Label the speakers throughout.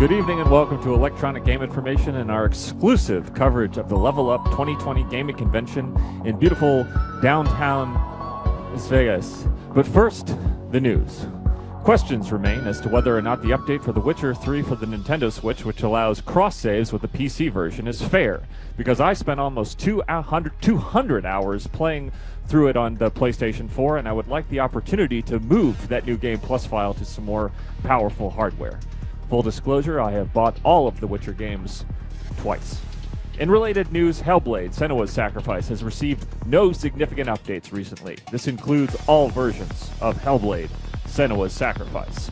Speaker 1: Good evening and welcome to Electronic Game Information and our exclusive coverage of the Level Up 2020 Gaming Convention in beautiful downtown Las Vegas. But first, the news. Questions remain as to whether or not the update for The Witcher 3 for the Nintendo Switch, which allows cross-saves with the PC version, is fair, because I spent almost 200 hours playing through it on the PlayStation 4, and I would like the opportunity to move that new Game Plus file to some more powerful hardware. Full disclosure, I have bought all of the Witcher games twice. In related news, Hellblade: Senua's Sacrifice has received no significant updates recently. This includes all versions of Hellblade: Senua's Sacrifice.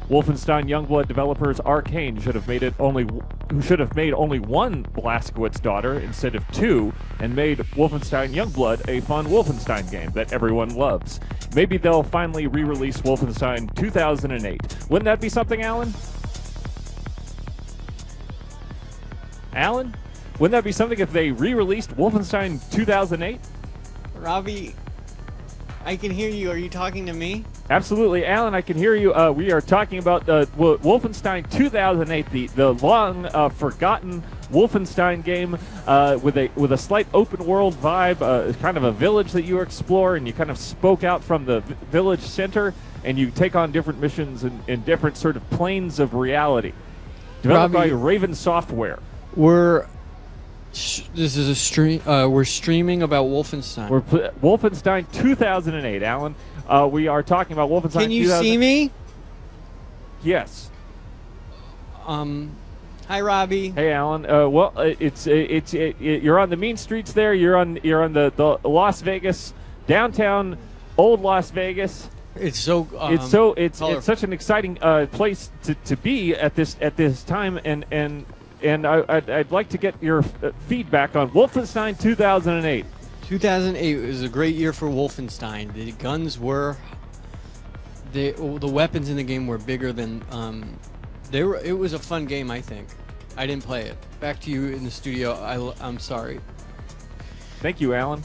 Speaker 1: Wolfenstein Youngblood developers Arcane should have made only one Blazkowicz daughter instead of two, and made Wolfenstein Youngblood a fun Wolfenstein game that everyone loves. Maybe they'll finally re-release Wolfenstein 2008. Wouldn't that be something, Alan? Alan? Wouldn't that be something if they re-released Wolfenstein 2008?
Speaker 2: Robbie, I can hear you. Are you talking to me?
Speaker 1: Absolutely, Alan, I can hear you. We are talking about Wolfenstein 2008, the long forgotten Wolfenstein game with a slight open world vibe, kind of a village that you explore, and you kind of spoke out from the village center, and you take on different missions in different sort of planes of reality. Developed by Raven Software.
Speaker 2: This is a stream. We're streaming about Wolfenstein.
Speaker 1: Wolfenstein 2008, Alan. We are talking about Wolfenstein.
Speaker 2: Can you see me?
Speaker 1: Yes.
Speaker 2: Hi, Robbie.
Speaker 1: Hey, Alan. You're on the mean streets there. You're on the Las Vegas downtown, old Las Vegas.
Speaker 2: It's so.
Speaker 1: It's such an exciting place to be at this time, and I'd like to get your feedback on Wolfenstein 2008.
Speaker 2: 2008 was a great year for Wolfenstein. The guns were, the weapons in the game were bigger than, it was a fun game, I think. I didn't play it. Back to you in the studio. I'm sorry.
Speaker 1: Thank you, Alan.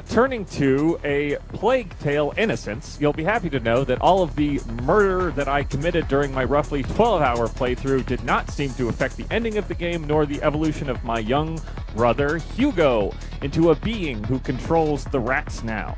Speaker 1: Turning to A Plague Tale: Innocence, you'll be happy to know that all of the murder that I committed during my roughly 12-hour playthrough did not seem to affect the ending of the game nor the evolution of my young brother, Hugo, into a being who controls the rats now.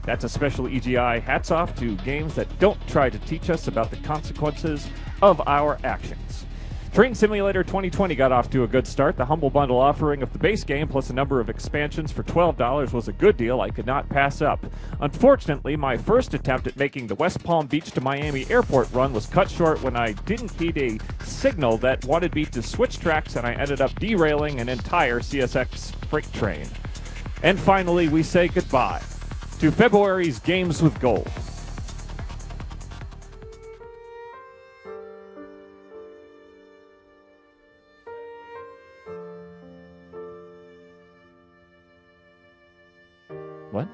Speaker 1: That's a special EGI. Hats off to games that don't try to teach us about the consequences of our actions. Train Simulator 2020 got off to a good start. The humble bundle offering of the base game plus a number of expansions for $12 was a good deal I could not pass up. Unfortunately, my first attempt at making the West Palm Beach to Miami airport run was cut short when I didn't heed a signal that wanted me to switch tracks, and I ended up derailing an entire CSX freight train. And finally, we say goodbye to February's Games with Gold. What?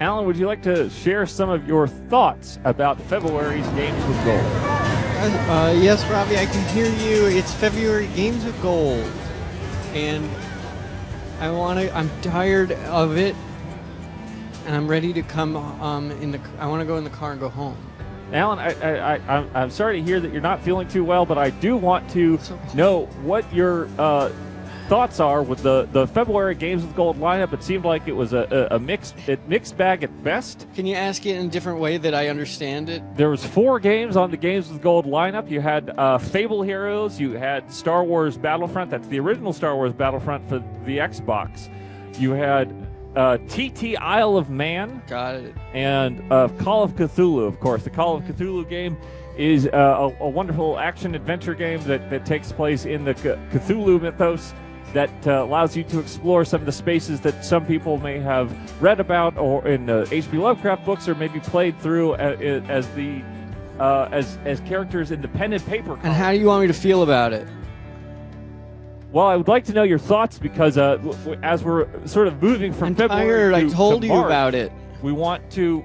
Speaker 1: Alan, would you like to share some of your thoughts about February's Games with Gold?
Speaker 2: Yes, Robbie, I can hear you. It's February Games with Gold, and I'm tired of it, and I'm ready to come I want to go in the car and go home.
Speaker 1: Alan, I'm sorry to hear that you're not feeling too well, but I do want to know what your thoughts are with the February Games with Gold lineup. It seemed like it was a mixed bag at best.
Speaker 2: Can you ask it in a different way that I understand it?
Speaker 1: There was 4 games on the Games with Gold lineup. You had Fable Heroes, you had Star Wars Battlefront, that's the original Star Wars Battlefront for the Xbox. You had TT Isle of Man.
Speaker 2: Got it.
Speaker 1: And Call of Cthulhu, of course. The Call of Cthulhu game is a wonderful action-adventure game that takes place in the Cthulhu mythos that allows you to explore some of the spaces that some people may have read about or in H.P. Lovecraft books or maybe played through as characters in the pen and paper.
Speaker 2: And how do you want me to feel about it?
Speaker 1: Well, I would like to know your thoughts because as we're sort of moving from
Speaker 2: I'm
Speaker 1: February
Speaker 2: tired.
Speaker 1: to
Speaker 2: I told
Speaker 1: to
Speaker 2: you
Speaker 1: March,
Speaker 2: about it.
Speaker 1: we want to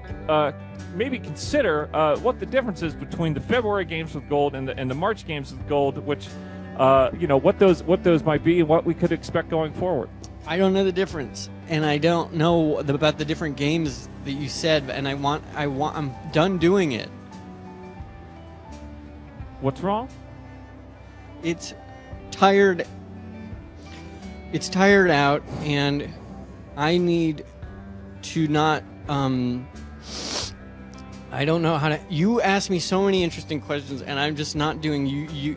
Speaker 1: maybe consider what the difference is between the February Games with Gold and the March Games with Gold, which what those might be and what we could expect going forward.
Speaker 2: I don't know the difference, and I don't know about the different games that you said, and I'm done doing it.
Speaker 1: What's wrong?
Speaker 2: It's tired. It's tired out, and I need to not. I don't know how to. You asked me so many interesting questions, and I'm just not doing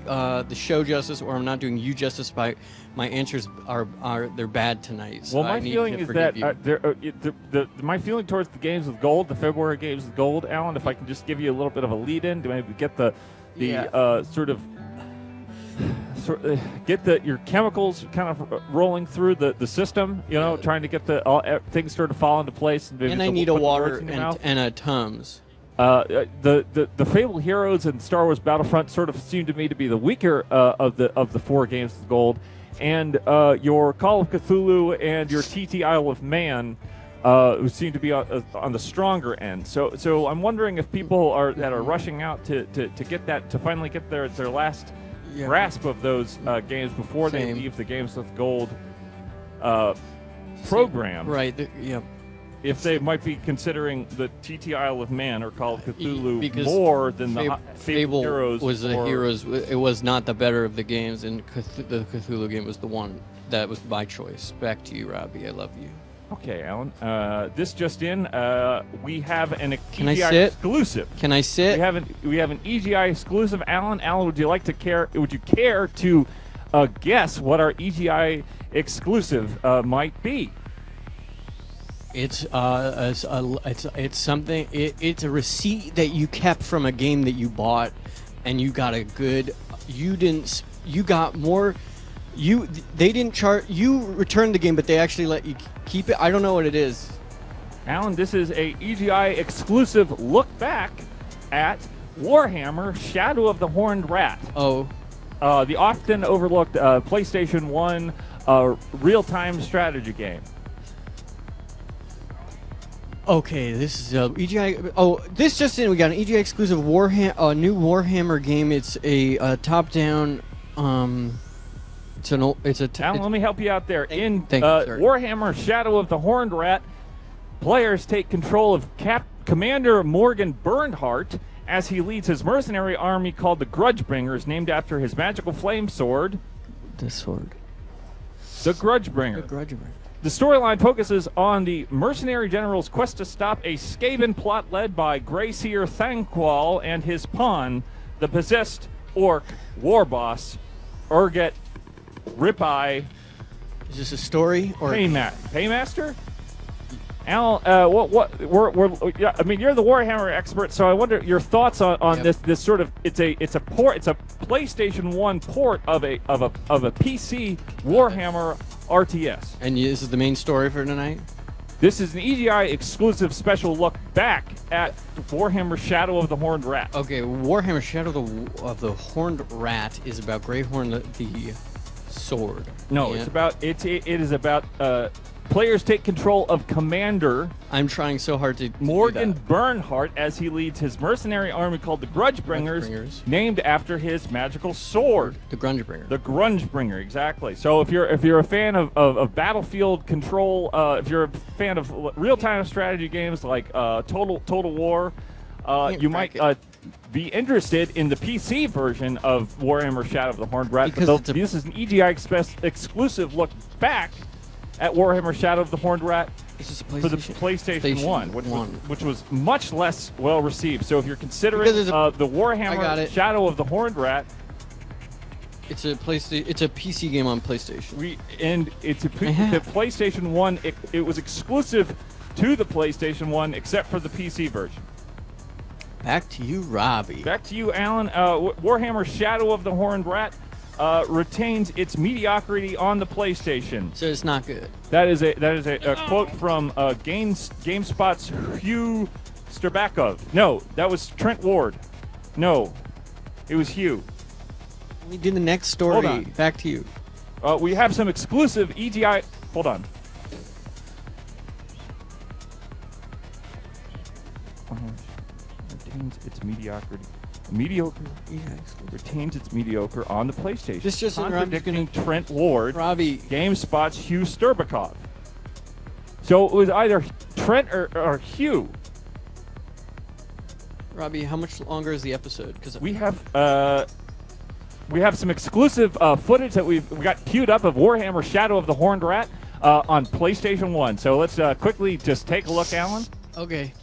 Speaker 2: the show justice, or I'm not doing you justice by my answers they're bad tonight. So
Speaker 1: Well, my feeling is that my feeling towards the Games with Gold, the February Games with Gold, Alan, if I can just give you a little bit of a lead-in to maybe get get your chemicals kind of rolling through the system, trying to get things sort of fall into place.
Speaker 2: And I need a water and a Tums.
Speaker 1: The Fable Heroes and Star Wars Battlefront sort of seem to me to be the weaker of the 4 games with Gold, and your Call of Cthulhu and your TT Isle of Man who seem to be on the stronger end. So I'm wondering if people that are rushing out to get that, to finally get their last grasp of those games before they leave the Games with Gold program.
Speaker 2: Right.
Speaker 1: If they might be considering the TT Isle of Man or Call of Cthulhu
Speaker 2: because
Speaker 1: more than the
Speaker 2: Fable
Speaker 1: Heroes.
Speaker 2: Was the Heroes. It was not the better of the games, and the Cthulhu game was the one that was my choice. Back to you, Robbie. I love you.
Speaker 1: Okay, Alan. This just in. We have an
Speaker 2: Can
Speaker 1: EGI
Speaker 2: I sit?
Speaker 1: exclusive.
Speaker 2: Can I sit?
Speaker 1: We have an EGI exclusive. Alan, would you care to guess what our EGI exclusive might be?
Speaker 2: It's something. It's a receipt that you kept from a game that you bought, and you got a good. You got more. They didn't charge. You returned the game, but they actually let you keep it. I don't know what it is.
Speaker 1: Alan, this is a EGI exclusive look back at Warhammer: Shadow of the Horned Rat.
Speaker 2: Oh.
Speaker 1: The often overlooked PlayStation 1 real-time strategy game.
Speaker 2: Okay, this is EGI. Oh, this just in. We got an EGI exclusive new Warhammer game. It's a top-down. Alan,
Speaker 1: let me help you out there.
Speaker 2: Thank you,
Speaker 1: Warhammer: Shadow of the Horned Rat, players take control of Commander Morgan Bernhardt as he leads his mercenary army called the Grudgebringers, named after his magical flame sword.
Speaker 2: The sword.
Speaker 1: The Grudgebringer.
Speaker 2: The Grudgebringer.
Speaker 1: The storyline focuses on the mercenary general's quest to stop a Skaven plot led by Greyseer Thanquol and his pawn, the possessed orc war boss, Urget Ripeye.
Speaker 2: Is this a story or
Speaker 1: Paymaster? Al, I mean, you're the Warhammer expert, so I wonder your thoughts on this sort of. It's a PlayStation 1 port of a PC Warhammer RTS.
Speaker 2: And this is the main story for tonight?
Speaker 1: This is an EGI exclusive special look back at Warhammer: Shadow of the Horned Rat.
Speaker 2: Okay, Warhammer: Shadow of the Horned Rat is about Greyhorn the sword.
Speaker 1: No, it is about players take control of Commander.
Speaker 2: I'm trying so hard to
Speaker 1: Morgan Bernhardt as he leads his mercenary army called the Grudgebringers, named after his magical sword.
Speaker 2: The Grungebringer.
Speaker 1: The Grungebringer, exactly. So if you're a fan of battlefield control, if you're a fan of real-time strategy games like Total War, you might be interested in the PC version of Warhammer Shadow of the Horned Rat.
Speaker 2: Because
Speaker 1: This is an EGI exclusive look back at Warhammer Shadow of the Horned Rat for the PlayStation 1, which was much less well received. So if you're considering the Warhammer Shadow of the Horned Rat,
Speaker 2: it's a PC game on PlayStation.
Speaker 1: The PlayStation 1. It was exclusive to the PlayStation 1, except for the PC version.
Speaker 2: Back to you, Robbie.
Speaker 1: Back to you, Alan. Warhammer Shadow of the Horned Rat retains its mediocrity on the PlayStation.
Speaker 2: So it's not good.
Speaker 1: That is a quote from GameSpot's Hugh Sterbakov. No, that was Trent Ward. No, it was Hugh.
Speaker 2: We do the next story.
Speaker 1: Hold on.
Speaker 2: Back to you.
Speaker 1: We have some exclusive EGI. Hold on. Retains its mediocrity. Retains its mediocre on the PlayStation.
Speaker 2: This just
Speaker 1: contradicting Trent Ward,
Speaker 2: Robbie.
Speaker 1: GameSpot's Hugh Sterbakov. So it was either Trent or Hugh.
Speaker 2: Robbie, how much longer is the episode? Because
Speaker 1: we have some exclusive footage that we got queued up of Warhammer Shadow of the Horned Rat on PlayStation 1. So let's quickly just take a look, Alan.
Speaker 2: Okay.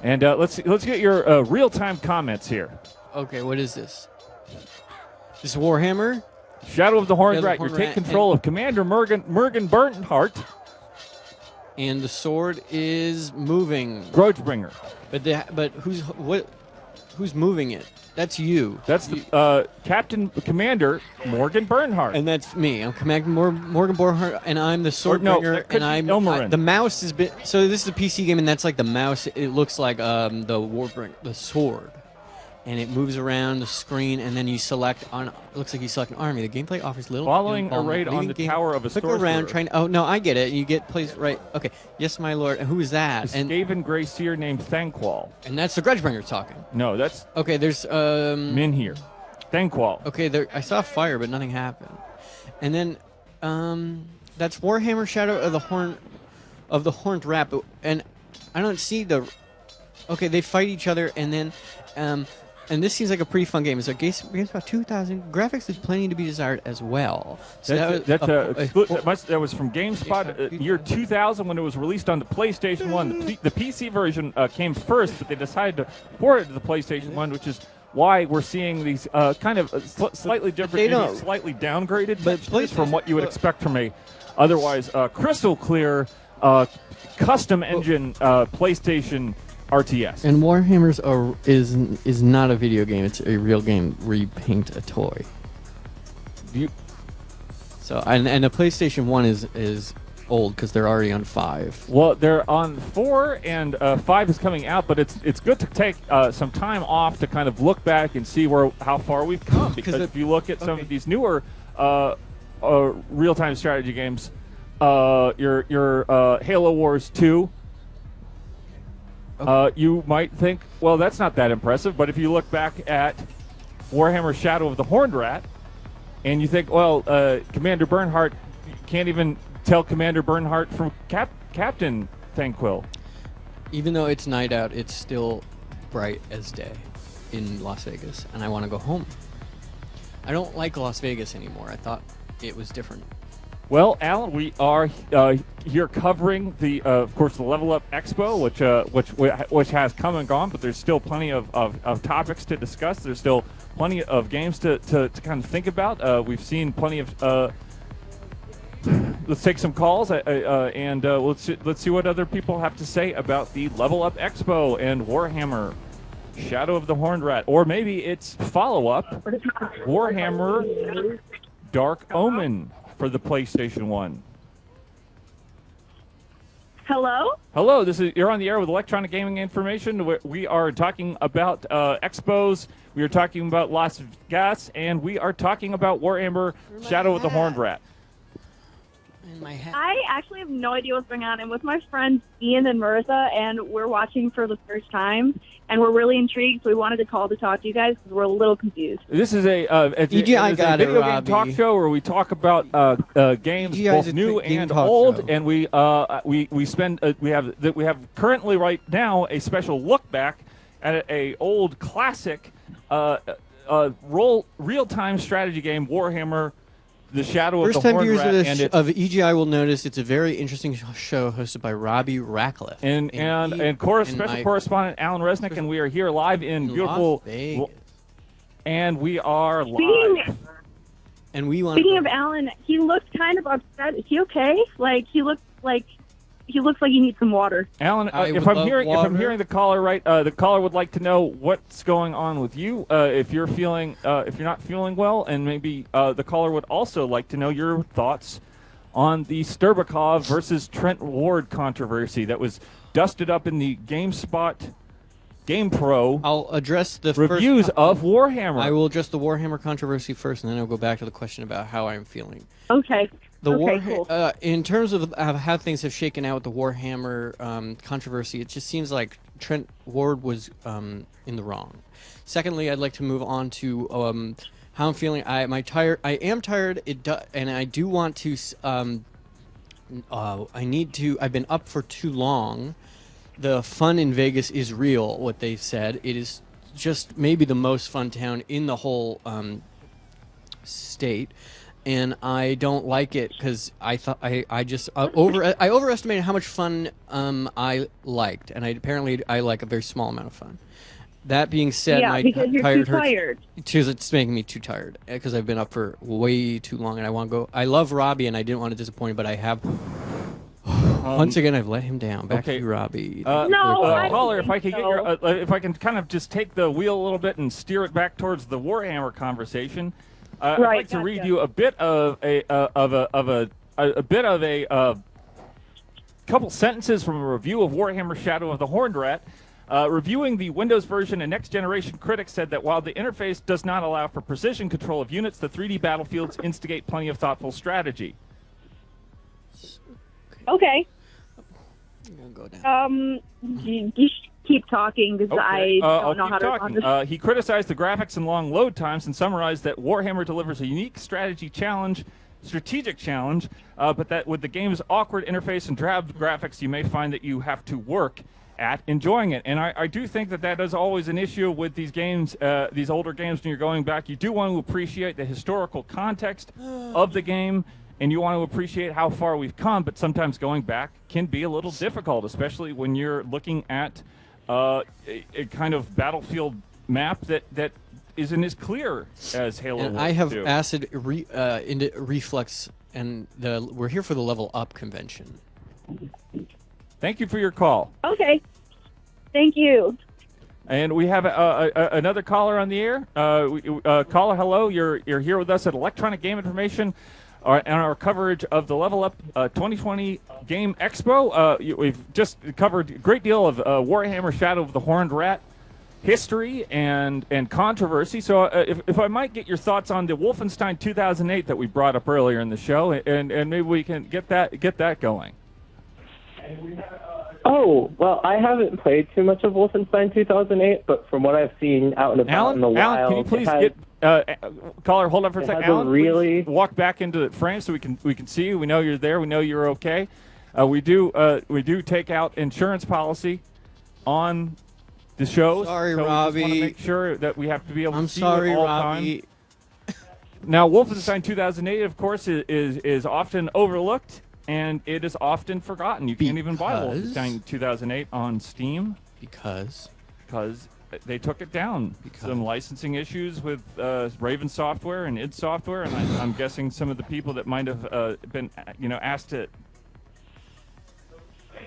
Speaker 1: And let's get your real-time comments here.
Speaker 2: Okay, what is this? This is Warhammer?
Speaker 1: Shadow of the Horned Rat. You take control of Commander Mergen Bernhardt.
Speaker 2: And the sword is moving.
Speaker 1: Grudgebringer.
Speaker 2: But who's moving it? That's you.
Speaker 1: That's the Commander Morgan Bernhardt.
Speaker 2: And that's me. I'm Commander Morgan Bernhardt, and I'm the swordbringer. And I'm the mouse has been. So this is a PC game, and that's like the mouse. It looks like the sword, and it moves around the screen, and then you select on. It looks like you select an army. The gameplay offers little.
Speaker 1: Following a raid on the tower of a
Speaker 2: Click
Speaker 1: sorcerer.
Speaker 2: around trying. Oh no, I get it. You get placed right. Okay. Yes, my lord. And who is that?
Speaker 1: A Skaven Grey Seer named Thanquol.
Speaker 2: And that's the Grudgebringer talking.
Speaker 1: No, that's
Speaker 2: okay. There's
Speaker 1: Minhir. Thanquol.
Speaker 2: Okay, there. I saw fire, but nothing happened. And then that's Warhammer Shadow of the Horned Rat. And I don't see the. Okay, they fight each other, and then and this seems like a pretty fun game. It's a game about 2,000 graphics is plenty to be desired as well. So
Speaker 1: that was from GameSpot year 2000 when it was released on the PlayStation 1. The PC version came first, but they decided to port it to the PlayStation 1, which is why we're seeing these kind of slightly different, maybe slightly downgraded textures from what you would expect from a otherwise crystal clear custom engine PlayStation RTS.
Speaker 2: And Warhammer's is not a video game; it's a real game where you paint a toy. So and the PlayStation 1 is old because they're already on 5.
Speaker 1: Well, they're on 4 and 5 is coming out, but it's good to take some time off to kind of look back and see how far we've come. Because if you look at some of these newer real-time strategy games, your Halo Wars 2. You might think, well, that's not that impressive. But if you look back at Warhammer Shadow of the Horned Rat, and you think, well, Commander Bernhardt, you can't even tell Commander Bernhardt from Captain Thanquil.
Speaker 2: Even though it's night out, it's still bright as day in Las Vegas, and I want to go home. I don't like Las Vegas anymore. I thought it was different.
Speaker 1: Well, Alan, we are here covering of course, the Level Up Expo, which has come and gone, but there's still plenty of topics to discuss. There's still plenty of games to kind of think about. We've seen plenty of. Let's take some calls and let's see what other people have to say about the Level Up Expo and Warhammer Shadow of the Horned Rat, or maybe it's follow-up Warhammer Dark Omen for the PlayStation 1.
Speaker 3: Hello?
Speaker 1: Hello, you're on the air with Electronic Gaming Information. We are talking about expos, we are talking about Las Vegas, and we are talking about Warhammer Shadow of the Horned Rat.
Speaker 3: I actually have no idea what's going on. I'm with my friends Ian and Marissa, and we're watching for the first time, and we're really intrigued, so we wanted to call to talk to you guys because we're a little confused.
Speaker 1: This is a video game talk show where we talk about games both new and old, and we have currently right now a special look back at a old classic real-time strategy game, Warhammer, The Shadow of
Speaker 2: First
Speaker 1: the
Speaker 2: time
Speaker 1: Horned
Speaker 2: viewers
Speaker 1: Rat, and it's
Speaker 2: of EGI will notice it's a very interesting show hosted by Robby Rackleff.
Speaker 1: and special correspondent Alan Resnick, and we are here live in beautiful
Speaker 2: Las Vegas.
Speaker 1: and we are live.
Speaker 3: Speaking of Alan, he looked kind of upset. Is he okay? He looks like he needs some water.
Speaker 1: Alan,
Speaker 2: I
Speaker 1: if
Speaker 2: would
Speaker 1: I'm
Speaker 2: love
Speaker 1: hearing
Speaker 2: water.
Speaker 1: the caller right, the caller would like to know what's going on with you. If you're not feeling well, and maybe the caller would also like to know your thoughts on the Sterbakov versus Trent Ward controversy that was dusted up in the GameSpot GamePro
Speaker 2: I'll address the
Speaker 1: reviews of Warhammer.
Speaker 2: I will address the Warhammer controversy first, and then I'll go back to the question about how I'm feeling.
Speaker 3: Okay.
Speaker 2: Cool.
Speaker 3: Cool.
Speaker 2: In terms of how things have shaken out with the Warhammer controversy, it just seems like Trent Ward was in the wrong. Secondly, I'd like to move on to how I'm feeling. I am tired. And I do want to. I need to. I've been up for too long. The fun in Vegas is real. What they said. It is just maybe the most fun town in the whole state. And I don't like it because I thought I overestimated how much fun I liked, and apparently I like a very small amount of fun. That being said,
Speaker 3: Yeah,
Speaker 2: my
Speaker 3: because you're
Speaker 2: tired
Speaker 3: too
Speaker 2: hurts.
Speaker 3: tired.
Speaker 2: It's making me too tired because I've been up for way too long, and I want to go. I love Robbie, and I didn't want to disappoint him, but I have. Once again, I've let him down. Back to you, Robbie.
Speaker 1: Caller, if I could get if I can kind of just take the wheel a little bit and steer it back towards the Warhammer conversation. I'd like to read you a bit of a couple sentences from a review of Warhammer Shadow of the Horned Rat. Reviewing the Windows version, a next-generation critic said that while the interface does not allow for precision control of units, the 3D battlefields instigate plenty of thoughtful strategy.
Speaker 3: Okay.
Speaker 2: I'm gonna go down.
Speaker 3: You should keep talking because I don't know how to respond to
Speaker 1: He criticized the graphics and long load times and summarized that Warhammer delivers a unique strategic challenge, but that with the game's awkward interface and drab graphics, you may find that you have to work at enjoying it. And I do think that is always an issue with these games, these older games when you're going back. You do want to appreciate the historical context of the game, and you want to appreciate how far we've come, but sometimes going back can be a little difficult, especially when you're looking at a kind of battlefield map that isn't as clear as Halo.
Speaker 2: And I have acid reflux, and we're here for the Level Up convention.
Speaker 1: Thank you for your call.
Speaker 3: Okay. Thank you.
Speaker 1: And we have another caller on the air. Caller, hello. You're here with us at Electronic Game Information and our coverage of the Level Up 2020 Game Expo. We've just covered a great deal of Warhammer Shadow of the Horned Rat history and controversy. So if I might get your thoughts on the Wolfenstein 2008 that we brought up earlier in the show, and maybe we can get that going.
Speaker 4: Oh, well, I haven't played too much of Wolfenstein 2008, but from what I've seen out and about in the wild...
Speaker 1: Alan, can you please get... caller, hold on for a second. Alan, please walk back into the frame so we can see you. We know you're there. We know you're okay. We do take out insurance policy on the shows.
Speaker 2: Sorry,
Speaker 1: so
Speaker 2: Robbie.
Speaker 1: We just want to make sure that we have to be able to see
Speaker 2: sorry,
Speaker 1: you at all
Speaker 2: Robbie.
Speaker 1: time. Now, Wolfenstein 2008, of course, is often overlooked, and it is often forgotten. You can't even buy Wolfenstein 2008 on Steam.
Speaker 2: Because
Speaker 1: they took it down. Some licensing issues with Raven Software and id Software, and I'm guessing some of the people that might have been asked to...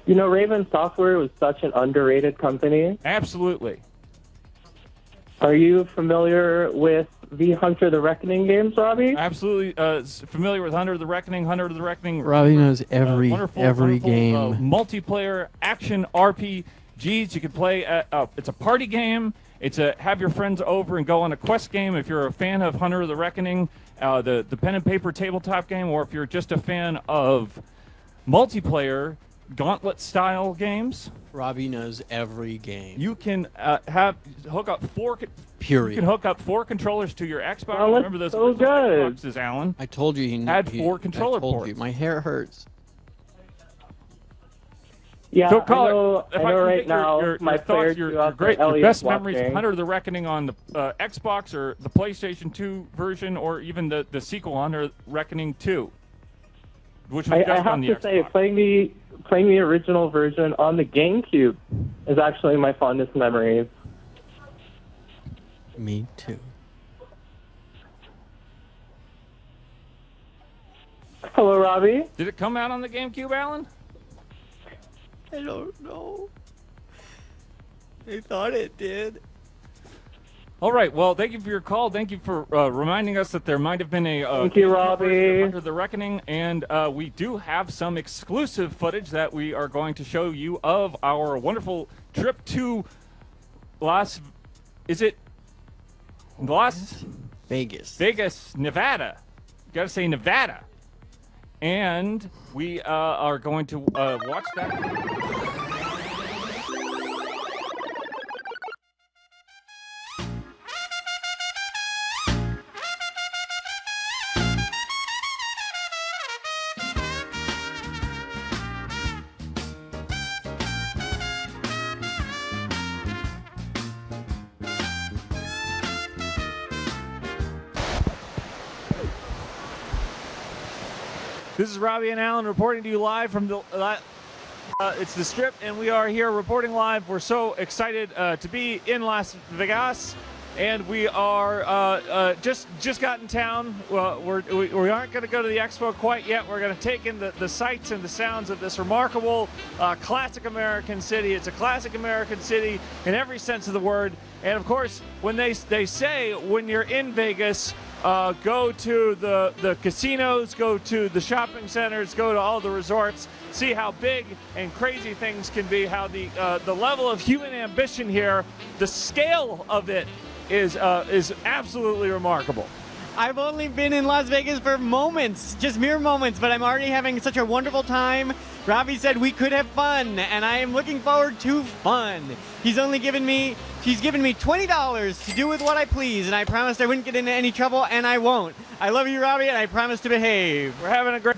Speaker 4: Raven Software was such an underrated company.
Speaker 1: Absolutely.
Speaker 4: Are you familiar with the Hunter the Reckoning games, Robbie?
Speaker 1: Absolutely familiar with Hunter the Reckoning.
Speaker 2: Robbie knows every
Speaker 1: wonderful
Speaker 2: game.
Speaker 1: Multiplayer action RPGs. You can play. It's a party game. It's a have your friends over and go on a quest game. If you're a fan of Hunter the Reckoning, the pen and paper tabletop game, or if you're just a fan of multiplayer gauntlet-style games.
Speaker 2: Robbie knows every game.
Speaker 1: You can hook up four.
Speaker 2: Period.
Speaker 1: You can hook up 4 controllers to your Xbox.
Speaker 4: Oh,
Speaker 1: Remember those
Speaker 4: so good.
Speaker 1: Xboxes, Alan?
Speaker 2: I told you he
Speaker 1: had 4 controller
Speaker 2: I told
Speaker 1: ports.
Speaker 2: you. My hair hurts.
Speaker 4: Yeah,
Speaker 1: So, caller,
Speaker 4: I know right now my
Speaker 1: thoughts,
Speaker 4: players
Speaker 1: your best memories of Hunter of the Reckoning on the Xbox or the PlayStation 2 version, or even the sequel, Hunter of the Reckoning 2, which was
Speaker 4: I
Speaker 1: just
Speaker 4: have
Speaker 1: on the
Speaker 4: to
Speaker 1: Xbox.
Speaker 4: say, playing the original version on the GameCube is actually my fondest memories.
Speaker 2: Me too.
Speaker 4: Hello, Robbie.
Speaker 1: Did it come out on the GameCube, Alan?
Speaker 2: I don't know. I thought it did.
Speaker 1: All right. Well, thank you for your call. Thank you for reminding us that there might have been a
Speaker 4: Thank you, Robbie.
Speaker 1: Hunter the Reckoning, and we do have some exclusive footage that we are going to show you of our wonderful trip to Vegas, Nevada. You got to say Nevada. And we are going to watch that. This is Robbie and Alan reporting to you live from the it's the Strip, and we are here reporting live. We're so excited to be in Las Vegas, and we are just got in town. Well, we aren't going to go to the expo quite yet. We're going to take in the sights and the sounds of this remarkable classic American city. It's a classic American city in every sense of the word. And of course, when they say when you're in Vegas, go to the casinos, go to the shopping centers, go to all the resorts, see how big and crazy things can be, how the level of human ambition here, the scale of it is absolutely remarkable.
Speaker 2: I've only been in Las Vegas for moments, just mere moments, but I'm already having such a wonderful time. Robbie said we could have fun, and I am looking forward to fun. She's given me $20 to do with what I please, and I promised I wouldn't get into any trouble, and I won't. I love you, Robbie, and I promise to behave.
Speaker 1: We're having a great...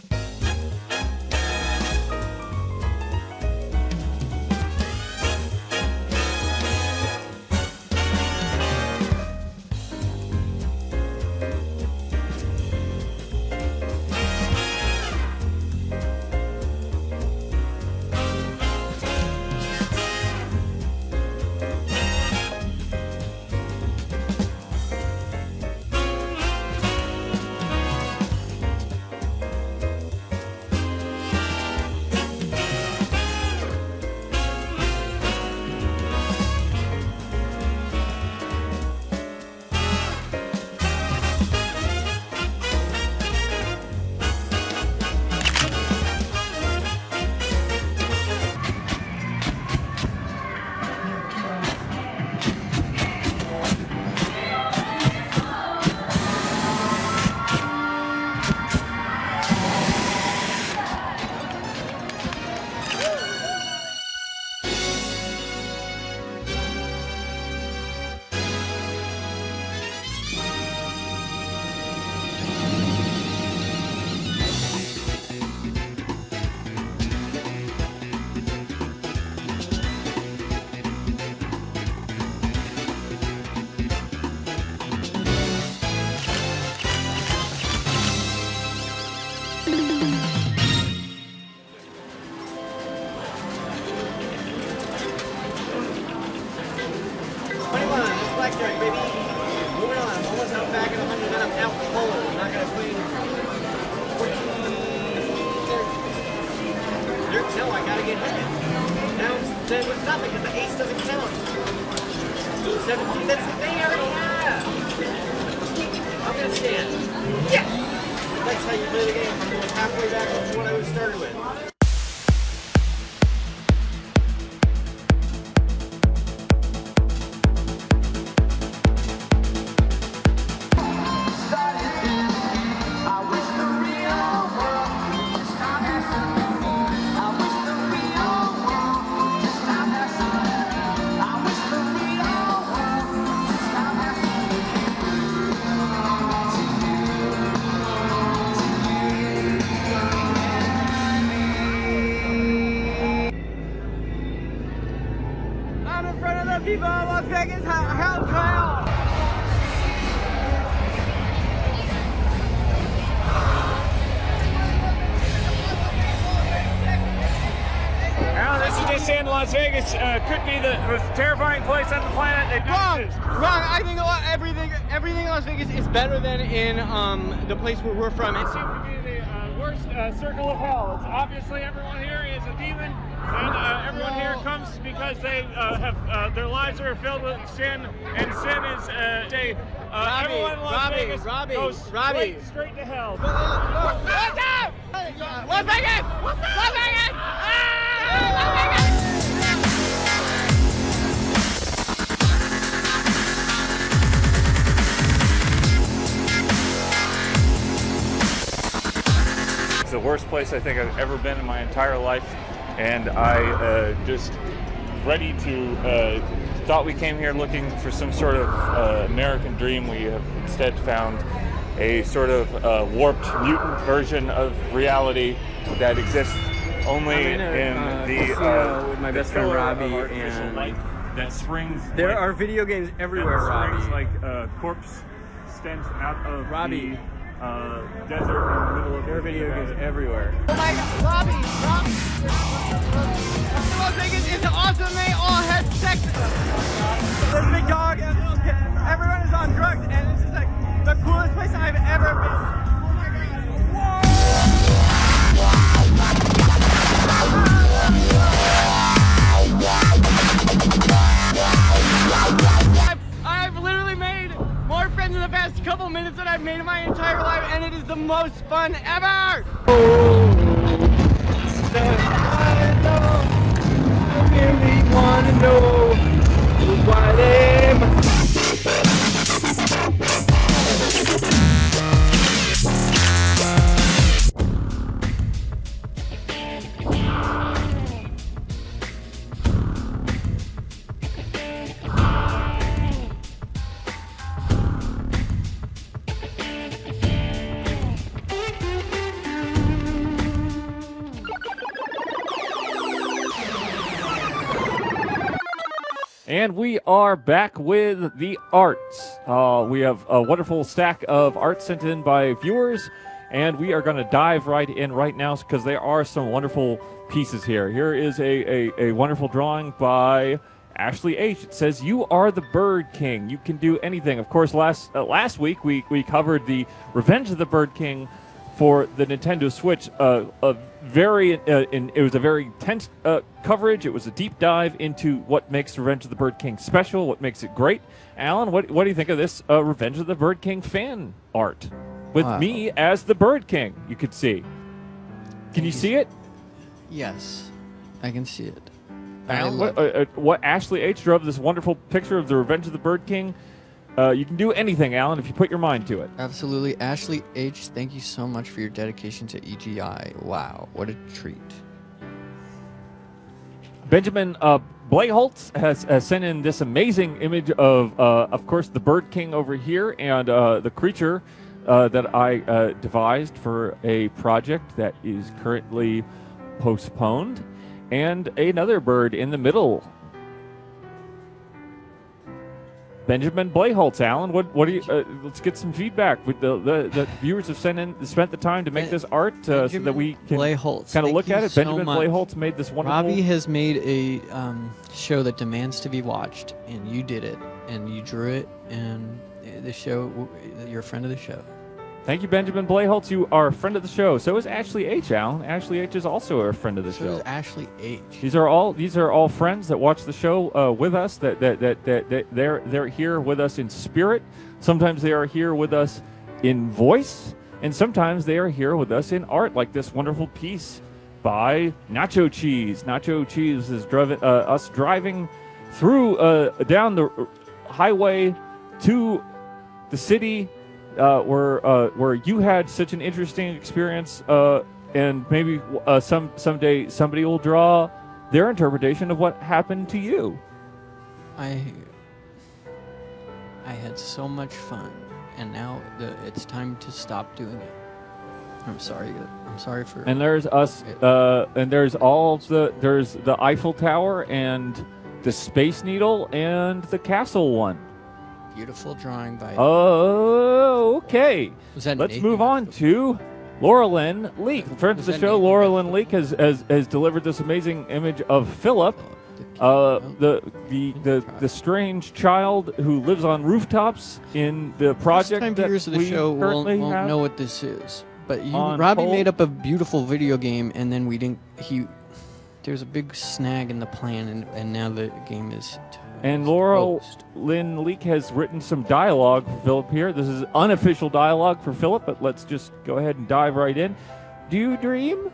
Speaker 2: Blackjack, baby. Moving on. I'm almost out back at 100, then I'm out cold. I'm not going to play 14. No, I got to get hit. Now it's then with nothing because the ace doesn't count. 17, that's the thing I already have. I'm going to stand. Yes! That's how you play the game. I'm going halfway back to what I was started with.
Speaker 5: people of Las Vegas, how's Kyle?
Speaker 1: Alan, this is just saying Las Vegas could be the most terrifying place on the planet.
Speaker 5: Wrong. I think everything in Las Vegas is better than in the place where we're from.
Speaker 1: It seems to be the worst circle of hell. It's obviously everyone here is a demon, and everyone here comes because they have their lives are filled with sin, and sin is everyone in Las Vegas goes straight to hell.
Speaker 5: What's up? Las Vegas! Las Vegas! Las Vegas!
Speaker 1: It's the worst place I think I've ever been in my entire life, and I just ready to thought we came here looking for some sort of American dream. We have instead found a sort of warped mutant version of reality that exists only in the
Speaker 5: with my best friend Robby, and
Speaker 1: light that springs.
Speaker 5: there are video games everywhere, Robby.
Speaker 1: Like corpse stench out of
Speaker 5: Robby.
Speaker 1: the desert in the middle of
Speaker 5: There are video games everywhere. Oh my God, Robby! Las Vegas is awesome. They all had sex. There's a big dog and a little kid. Everyone is on drugs, and it's just like the coolest place I've ever been. Oh my God! I've literally made more friends in the past couple minutes than I've made in my entire life, and it is the most fun ever! I really want to know why they
Speaker 1: And we are back with the arts. We have a wonderful stack of art sent in by viewers, and we are going to dive right in right now because there are some wonderful pieces here. Here is a wonderful drawing by Ashley H. It says, "You are the Bird King. You can do anything." Of course, last week we covered the Revenge of the Bird King for the Nintendo Switch. It was a very intense coverage. It was a deep dive into what makes Revenge of the Bird King special, what makes it great. Alan, what do you think of this Revenge of the Bird King fan art with me as the Bird King? You could see. Can you see it?
Speaker 2: Yes, I can see it.
Speaker 1: Alan, what Ashley H. drove this wonderful picture of the Revenge of the Bird King. You can do anything, Alan, if you put your mind to it.
Speaker 2: Absolutely. Ashley H., thank you so much for your dedication to EGI. Wow, what a treat.
Speaker 1: Benjamin Blayholtz has sent in this amazing image of course, the Bird King over here and the creature that I devised for a project that is currently postponed, and another bird in the middle. Benjamin Blayholtz, Alan, what do you? Let's get some feedback. With the viewers have spent the time to make this art so that we can kind of look at it. Benjamin Blayholtz made this wonderful.
Speaker 2: Robby has made a show that demands to be watched, and you did it, and you drew it, and the show. You're a friend of the show.
Speaker 1: Thank you, Benjamin Blayholtz. You are a friend of the show. So is Ashley H. Alan. Ashley H. is also a friend of the show.
Speaker 2: So is Ashley H.
Speaker 1: These are all friends that watch the show with us. That they're here with us in spirit. Sometimes they are here with us in voice, and sometimes they are here with us in art, like this wonderful piece by Nacho Cheese. Nacho Cheese is us driving through down the highway to the city. Where you had such an interesting experience, and maybe someday somebody will draw their interpretation of what happened to you.
Speaker 2: I had so much fun, and now it's time to stop doing it. I'm sorry for.
Speaker 1: And there's us, and there's the Eiffel Tower, and the Space Needle, and the Castle one.
Speaker 2: Beautiful drawing by.
Speaker 1: Oh, okay.
Speaker 2: Was that
Speaker 1: Let's
Speaker 2: Nathan?
Speaker 1: move on to Laura Lynn Leak. Friend of the
Speaker 2: that
Speaker 1: show,
Speaker 2: Nathan?
Speaker 1: Laura Lynn Leak has delivered this amazing image of Philip, the strange child who lives on rooftops in the project
Speaker 2: First-time
Speaker 1: that
Speaker 2: viewers of the
Speaker 1: we
Speaker 2: show
Speaker 1: currently
Speaker 2: won't
Speaker 1: have.
Speaker 2: know what this is. But
Speaker 1: on
Speaker 2: Robbie
Speaker 1: hold.
Speaker 2: made up a beautiful video game, and then we didn't. There's a big snag in the plan, and now the game is.
Speaker 1: And Laura
Speaker 2: closed.
Speaker 1: Lynn Leak has written some dialogue for Philip here. This is unofficial dialogue for Philip, but let's just go ahead and dive right in. Do you dream?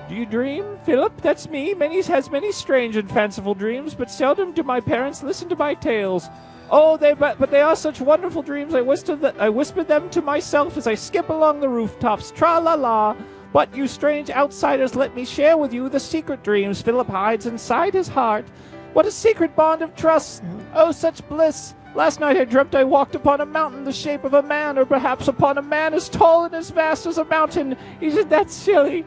Speaker 1: Do you dream, Philip? That's me. Has many strange and fanciful dreams, but seldom do my parents listen to my tales. Oh, but they are such wonderful dreams. I whisper them to myself as I skip along the rooftops. Tra-la-la. But you strange outsiders, let me share with you the secret dreams Philip hides inside his heart. What a secret bond of trust! Oh, such bliss! Last night I dreamt I walked upon a mountain the shape of a man, or perhaps upon a man as tall and as vast as a mountain. Isn't that silly?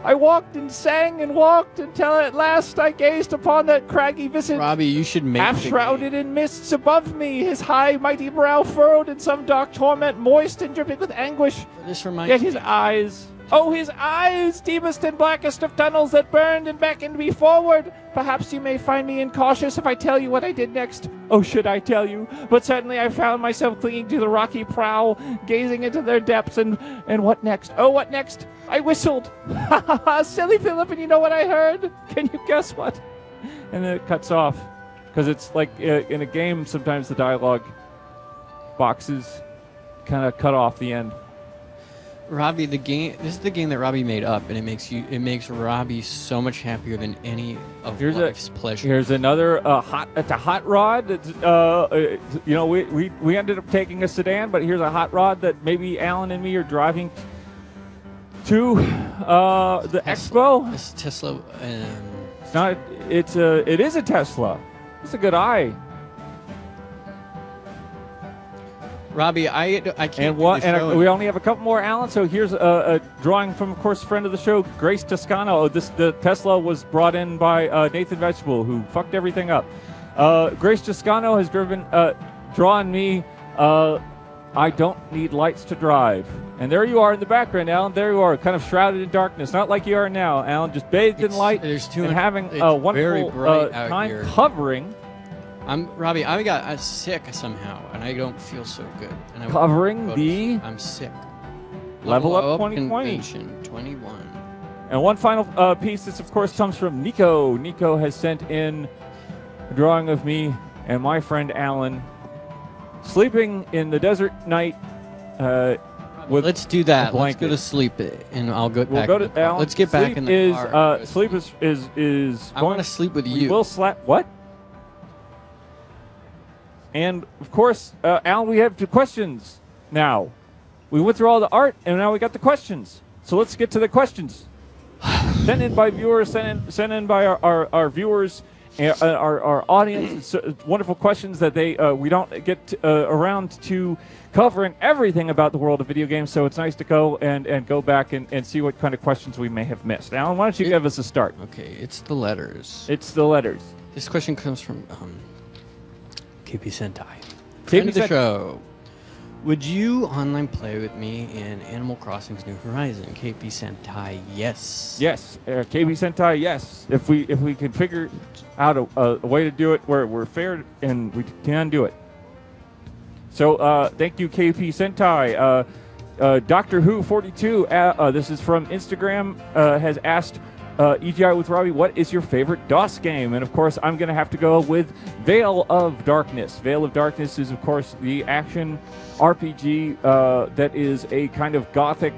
Speaker 1: I walked and sang and walked until at last I gazed upon that craggy visage,
Speaker 2: Robbie, you should make
Speaker 1: half
Speaker 2: the
Speaker 1: shrouded
Speaker 2: game.
Speaker 1: in mists above me, his high, mighty brow furrowed in some dark torment, moist and dripping with anguish.
Speaker 2: This reminds
Speaker 1: Yet
Speaker 2: me.
Speaker 1: his eyes, oh, his eyes, deepest and blackest of tunnels that burned and beckoned me forward. Perhaps you may find me incautious if I tell you what I did next. Oh, should I tell you? But suddenly I found myself clinging to the rocky prow, gazing into their depths, and what next? Oh, what next? I whistled. Ha ha ha, silly Philip, and you know what I heard? Can you guess what? And then it cuts off. Because it's like in a game, sometimes the dialogue boxes kind of cut off the end.
Speaker 2: Robbie, this is the game that Robbie made up, and it makes Robbie so much happier than any of life's pleasure.
Speaker 1: Here's another it's a hot rod. It's, we ended up taking a sedan, but here's a hot rod that maybe Alan and me are driving to the expo.
Speaker 2: This Tesla.
Speaker 1: It's not. It is a Tesla. It's a good eye.
Speaker 2: Robbie, I can't.
Speaker 1: And we only have a couple more, Alan. So here's a drawing from, of course, friend of the show, Grace Toscano. The Tesla was brought in by Nathan Vegetable, who fucked everything up. Grace Toscano has drawn me. I don't need lights to drive. And there you are in the background, Alan. There you are, kind of shrouded in darkness, not like you are now, Alan. Just bathed in light and having a wonderful time hovering.
Speaker 2: Robbie, I got sick somehow, and I don't feel so good. And
Speaker 1: I'm
Speaker 2: sick.
Speaker 1: Level Up 2020.
Speaker 2: Convention 21.
Speaker 1: And one final piece, this of course comes from Nico. Nico has sent in a drawing of me and my friend Alan sleeping in the desert night.
Speaker 2: Let's do that. Let's
Speaker 1: blanket.
Speaker 2: go to sleep, and I'll go back.
Speaker 1: We'll go to Alan.
Speaker 2: Let's get back in the car.
Speaker 1: Sleep is.
Speaker 2: I want to sleep with you.
Speaker 1: We'll slap what? And of course, Alan, we have 2 questions now. We went through all the art, and now we got the questions. So let's get to the questions. Sent in by viewers, sent in by our viewers, our audience. It's wonderful questions that we don't get around to covering everything about the world of video games. So it's nice to go and go back and see what kind of questions we may have missed. Alan, why don't you give us a start?
Speaker 2: Okay, it's the letters.
Speaker 1: It's the letters.
Speaker 2: This question comes from KP Sentai. Friend of the show. Would you online play with me in Animal Crossing's New Horizon? KP Sentai, yes.
Speaker 1: Yes, KB Sentai, yes. If we can figure out a way to do it where we're fair and we can do it. So thank you, KP Sentai. Doctor Who 42. This is from Instagram. Has asked EGI with Robbie, what is your favorite DOS game? And of course, I'm going to have to go with Veil of Darkness. Veil of Darkness is, of course, the action RPG that is a kind of gothic,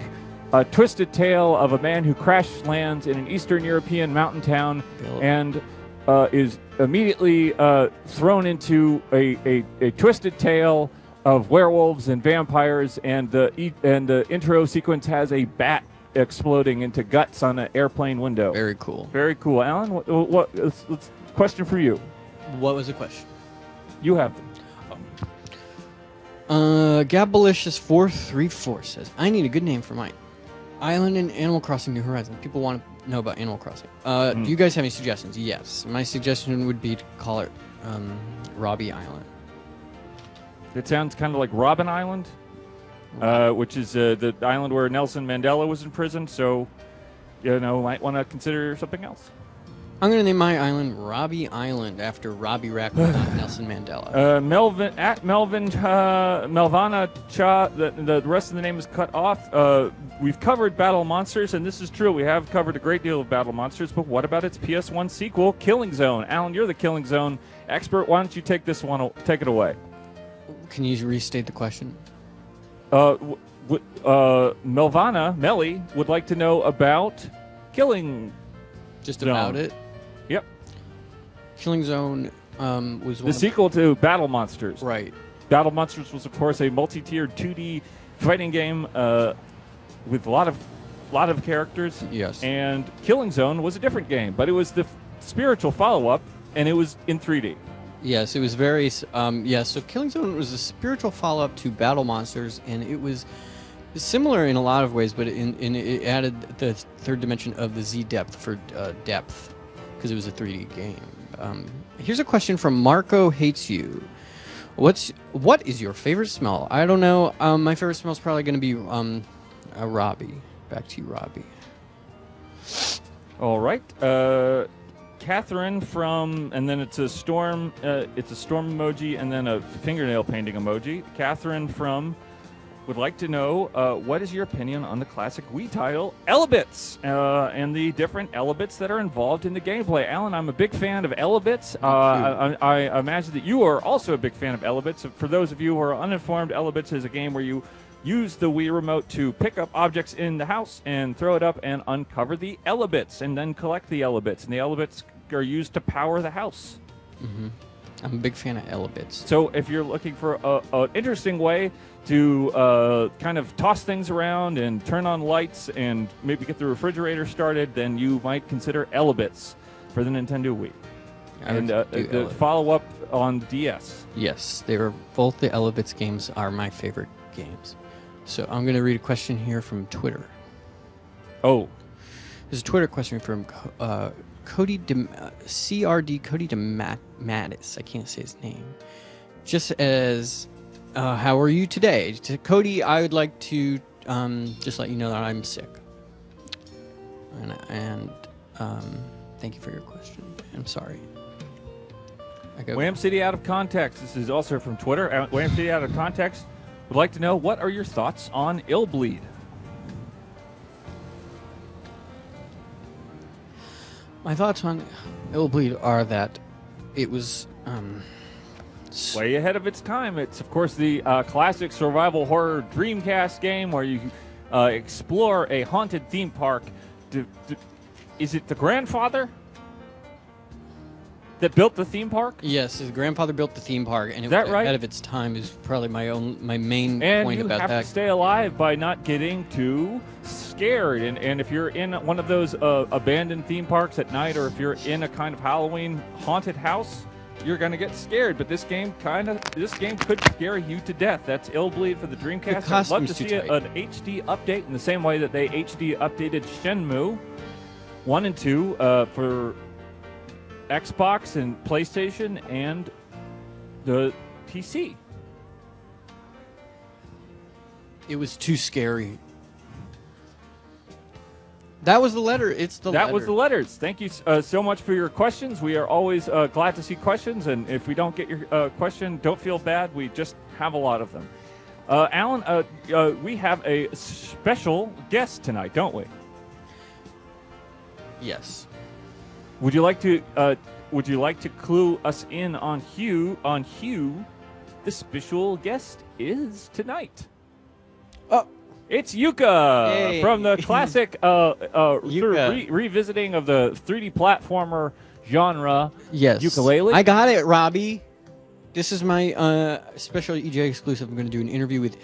Speaker 1: twisted tale of a man who crash lands in an Eastern European mountain town and is immediately thrown into a twisted tale of werewolves and vampires, and the intro sequence has a bat exploding into guts on an airplane window.
Speaker 2: Very cool.
Speaker 1: Very cool. Alan, what question for you?
Speaker 2: What was the question?
Speaker 1: You have them.
Speaker 2: Gabalicious434 says, I need a good name for mine. Island in Animal Crossing New Horizon. People want to know about Animal Crossing. Do you guys have any suggestions? Yes. My suggestion would be to call it Robby Island.
Speaker 1: It sounds kind of like Robin Island, which is the island where Nelson Mandela was in prison. So, might want to consider something else.
Speaker 2: I'm going to name my island Robby Island after Robby Rackleff, not Nelson Mandela.
Speaker 1: Melvana Cha, the rest of the name is cut off. We've covered Battle Monsters, and this is true. We have covered a great deal of Battle Monsters, but what about its PS1 sequel, Killing Zone? Alan, you're the Killing Zone expert. Why don't you take this one? Take it away.
Speaker 2: Can you restate the question?
Speaker 1: Melvana, Melly, would like to know about Killing
Speaker 2: Just
Speaker 1: Zone.
Speaker 2: about it?
Speaker 1: Yep.
Speaker 2: Killing Zone was one
Speaker 1: the sequel to Battle Monsters.
Speaker 2: Right.
Speaker 1: Battle Monsters was, of course, a multi-tiered 2D fighting game with a lot of characters.
Speaker 2: Yes.
Speaker 1: And Killing Zone was a different game, but it was the spiritual follow-up, and it was in 3D.
Speaker 2: Yes, it was very. So Killing Zone was a spiritual follow-up to Battle Monsters, and it was similar in a lot of ways, but it added the third dimension of the Z depth for depth, because it was a 3D game. Here's a question from Marco Hates You. What is your favorite smell? I don't know. My favorite smell is probably going to be a Robby. Back to you, Robby.
Speaker 1: All right. Catherine from, and then it's a storm. It's a storm emoji, and then a fingernail painting emoji. Catherine from would like to know what is your opinion on the classic Wii title Elebits and the different Elebits that are involved in the gameplay. Alan, I'm a big fan of Elebits. I imagine that you are also a big fan of Elebits. For those of you who are uninformed, Elebits is a game where you use the Wii remote to pick up objects in the house and throw it up and uncover the Elebits and then collect the Elebits. And the Elebits are used to power the house.
Speaker 2: Mm-hmm. I'm a big fan of Elebits.
Speaker 1: So if you're looking for an interesting way to kind of toss things around and turn on lights and maybe get the refrigerator started, then you might consider Elebits for the Nintendo Wii. And the follow-up on DS.
Speaker 2: Yes, both the Elebits games are my favorite games. So I'm going to read a question here from Twitter.
Speaker 1: Oh.
Speaker 2: There's a Twitter question from Cody CRD Cody DeMattis. I can't say his name. Just as, how are you today? To Cody, I would like to just let you know that I'm sick. And thank you for your question. I'm sorry.
Speaker 1: Wham City Out of Context. This is also from Twitter. Wham City Out of Context would like to know, what are your thoughts on Illbleed?
Speaker 2: My thoughts on Illbleed are that it was
Speaker 1: way ahead of its time. It's, of course, the classic survival horror Dreamcast game where you explore a haunted theme park. Is it the grandfather that built the theme park?
Speaker 2: Yes, his grandfather built the theme park, and it
Speaker 1: was
Speaker 2: ahead of its time. Is probably my main point about that. And you have
Speaker 1: to stay alive by not getting too scared. And if you're in one of those abandoned theme parks at night, or if you're in a kind of Halloween haunted house, you're going to get scared. But this game could scare you to death. That's Illbleed for the Dreamcast. I'd love to see an HD update in the same way that they HD updated Shenmue 1 and 2 for Xbox and PlayStation and the PC.
Speaker 2: It was too scary. That was the letter. That
Speaker 1: was the letters. Thank you so much for your questions. We are always glad to see questions, and if we don't get your question, don't feel bad. We just have a lot of them. Alan, we have a special guest tonight, don't we?
Speaker 2: Yes.
Speaker 1: Would you like to clue us in on who the special guest is tonight?
Speaker 2: Oh,
Speaker 1: it's Yuka from the classic revisiting of the 3D platformer genre.
Speaker 2: Yes,
Speaker 1: Yooka-Laylee.
Speaker 2: I got it, Robby. This is my special EJ exclusive. I'm going to do an interview with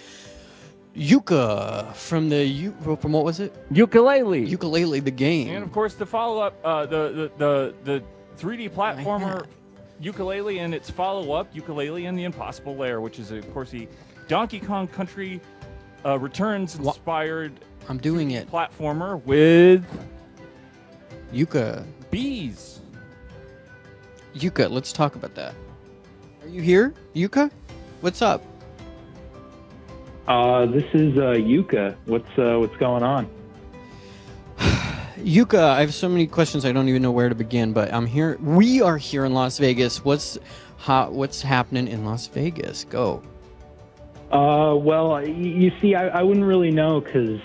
Speaker 2: Yuka from from what was it?
Speaker 1: Yooka-Laylee.
Speaker 2: Yooka-Laylee, the game.
Speaker 1: And of course, the follow-up, the 3D platformer Yooka-Laylee and its follow-up, Yooka-Laylee and the Impossible Lair, which is, of course, the Donkey Kong Country Returns-inspired
Speaker 2: I'm doing it.
Speaker 1: platformer with
Speaker 2: Yuka.
Speaker 1: Bees.
Speaker 2: Yuka, let's talk about that. Are you here, Yuka? What's up?
Speaker 6: This is Yuka. What's going on?
Speaker 2: Yuka, I have so many questions I don't even know where to begin, but I'm here. We are here in Las Vegas. What's happening in Las Vegas? Go.
Speaker 6: Well, you see, I wouldn't really know because,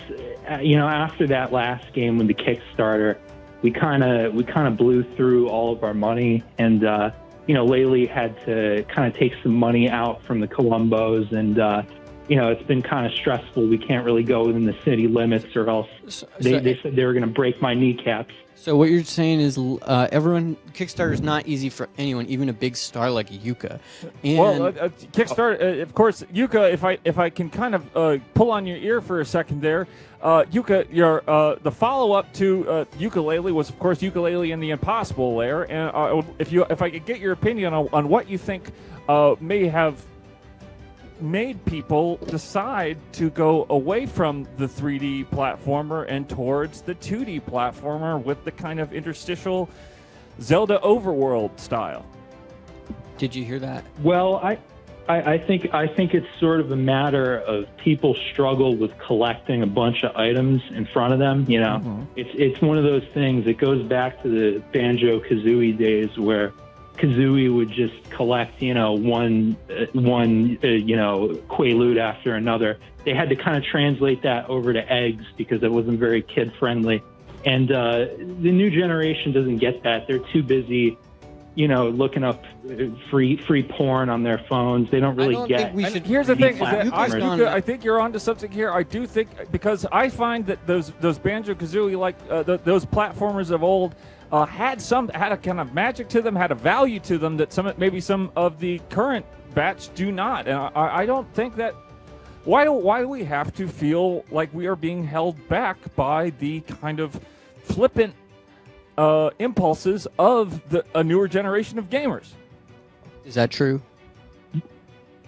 Speaker 6: after that last game with the Kickstarter, we kind of blew through all of our money, and lately had to kind of take some money out from the Columbos, and it's been kind of stressful. We can't really go within the city limits, or else they said they were going to break my kneecaps.
Speaker 2: So what you're saying is Kickstarter is not easy for anyone, even a big star like Yuka. And
Speaker 1: Well, Kickstarter, of course, Yuka. If I can kind of pull on your ear for a second there, Yuka, the follow-up to Ukulele was, of course, Ukulele and the Impossible Lair. And if I could get your opinion on what you think may have made people decide to go away from the 3D platformer and towards the 2D platformer with the kind of interstitial Zelda overworld style.
Speaker 2: did you hear that?
Speaker 6: Well, I think it's sort of a matter of people struggle with collecting a bunch of items in front of them. It's one of those things. It goes back to the Banjo-Kazooie days where Kazooie would just collect, one Quaalude after another. They had to kind of translate that over to eggs because it wasn't very kid-friendly. And the new generation doesn't get that. They're too busy, looking up free porn on their phones. They don't really get.
Speaker 1: Here's the thing: is that
Speaker 6: platformers.
Speaker 1: I think you're onto something here. I do think, because I find that those Banjo-Kazooie, like those platformers of old, had a kind of magic to them, had a value to them that some of the current batch do not. And I don't think that. Why do we have to feel like we are being held back by the kind of flippant impulses of a newer generation of gamers?
Speaker 2: Is that true?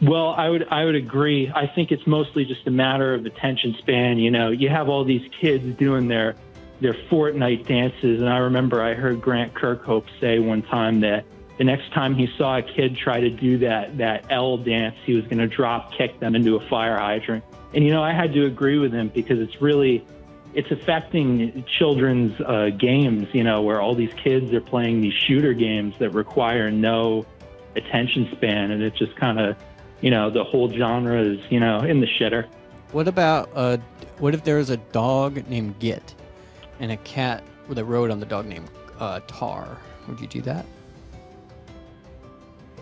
Speaker 6: Well, I would agree. I think it's mostly just a matter of attention span. You have all these kids doing their Fortnite dances, and I remember I heard Grant Kirkhope say one time that the next time he saw a kid try to do that L dance, he was going to drop kick them into a fire hydrant. And I had to agree with him because it's affecting children's games, where all these kids are playing these shooter games that require no attention span, and it's just kind of, the whole genre is, in the shitter.
Speaker 2: What if there was a dog named Git and a cat with a road on the dog named Tar? Would you do that?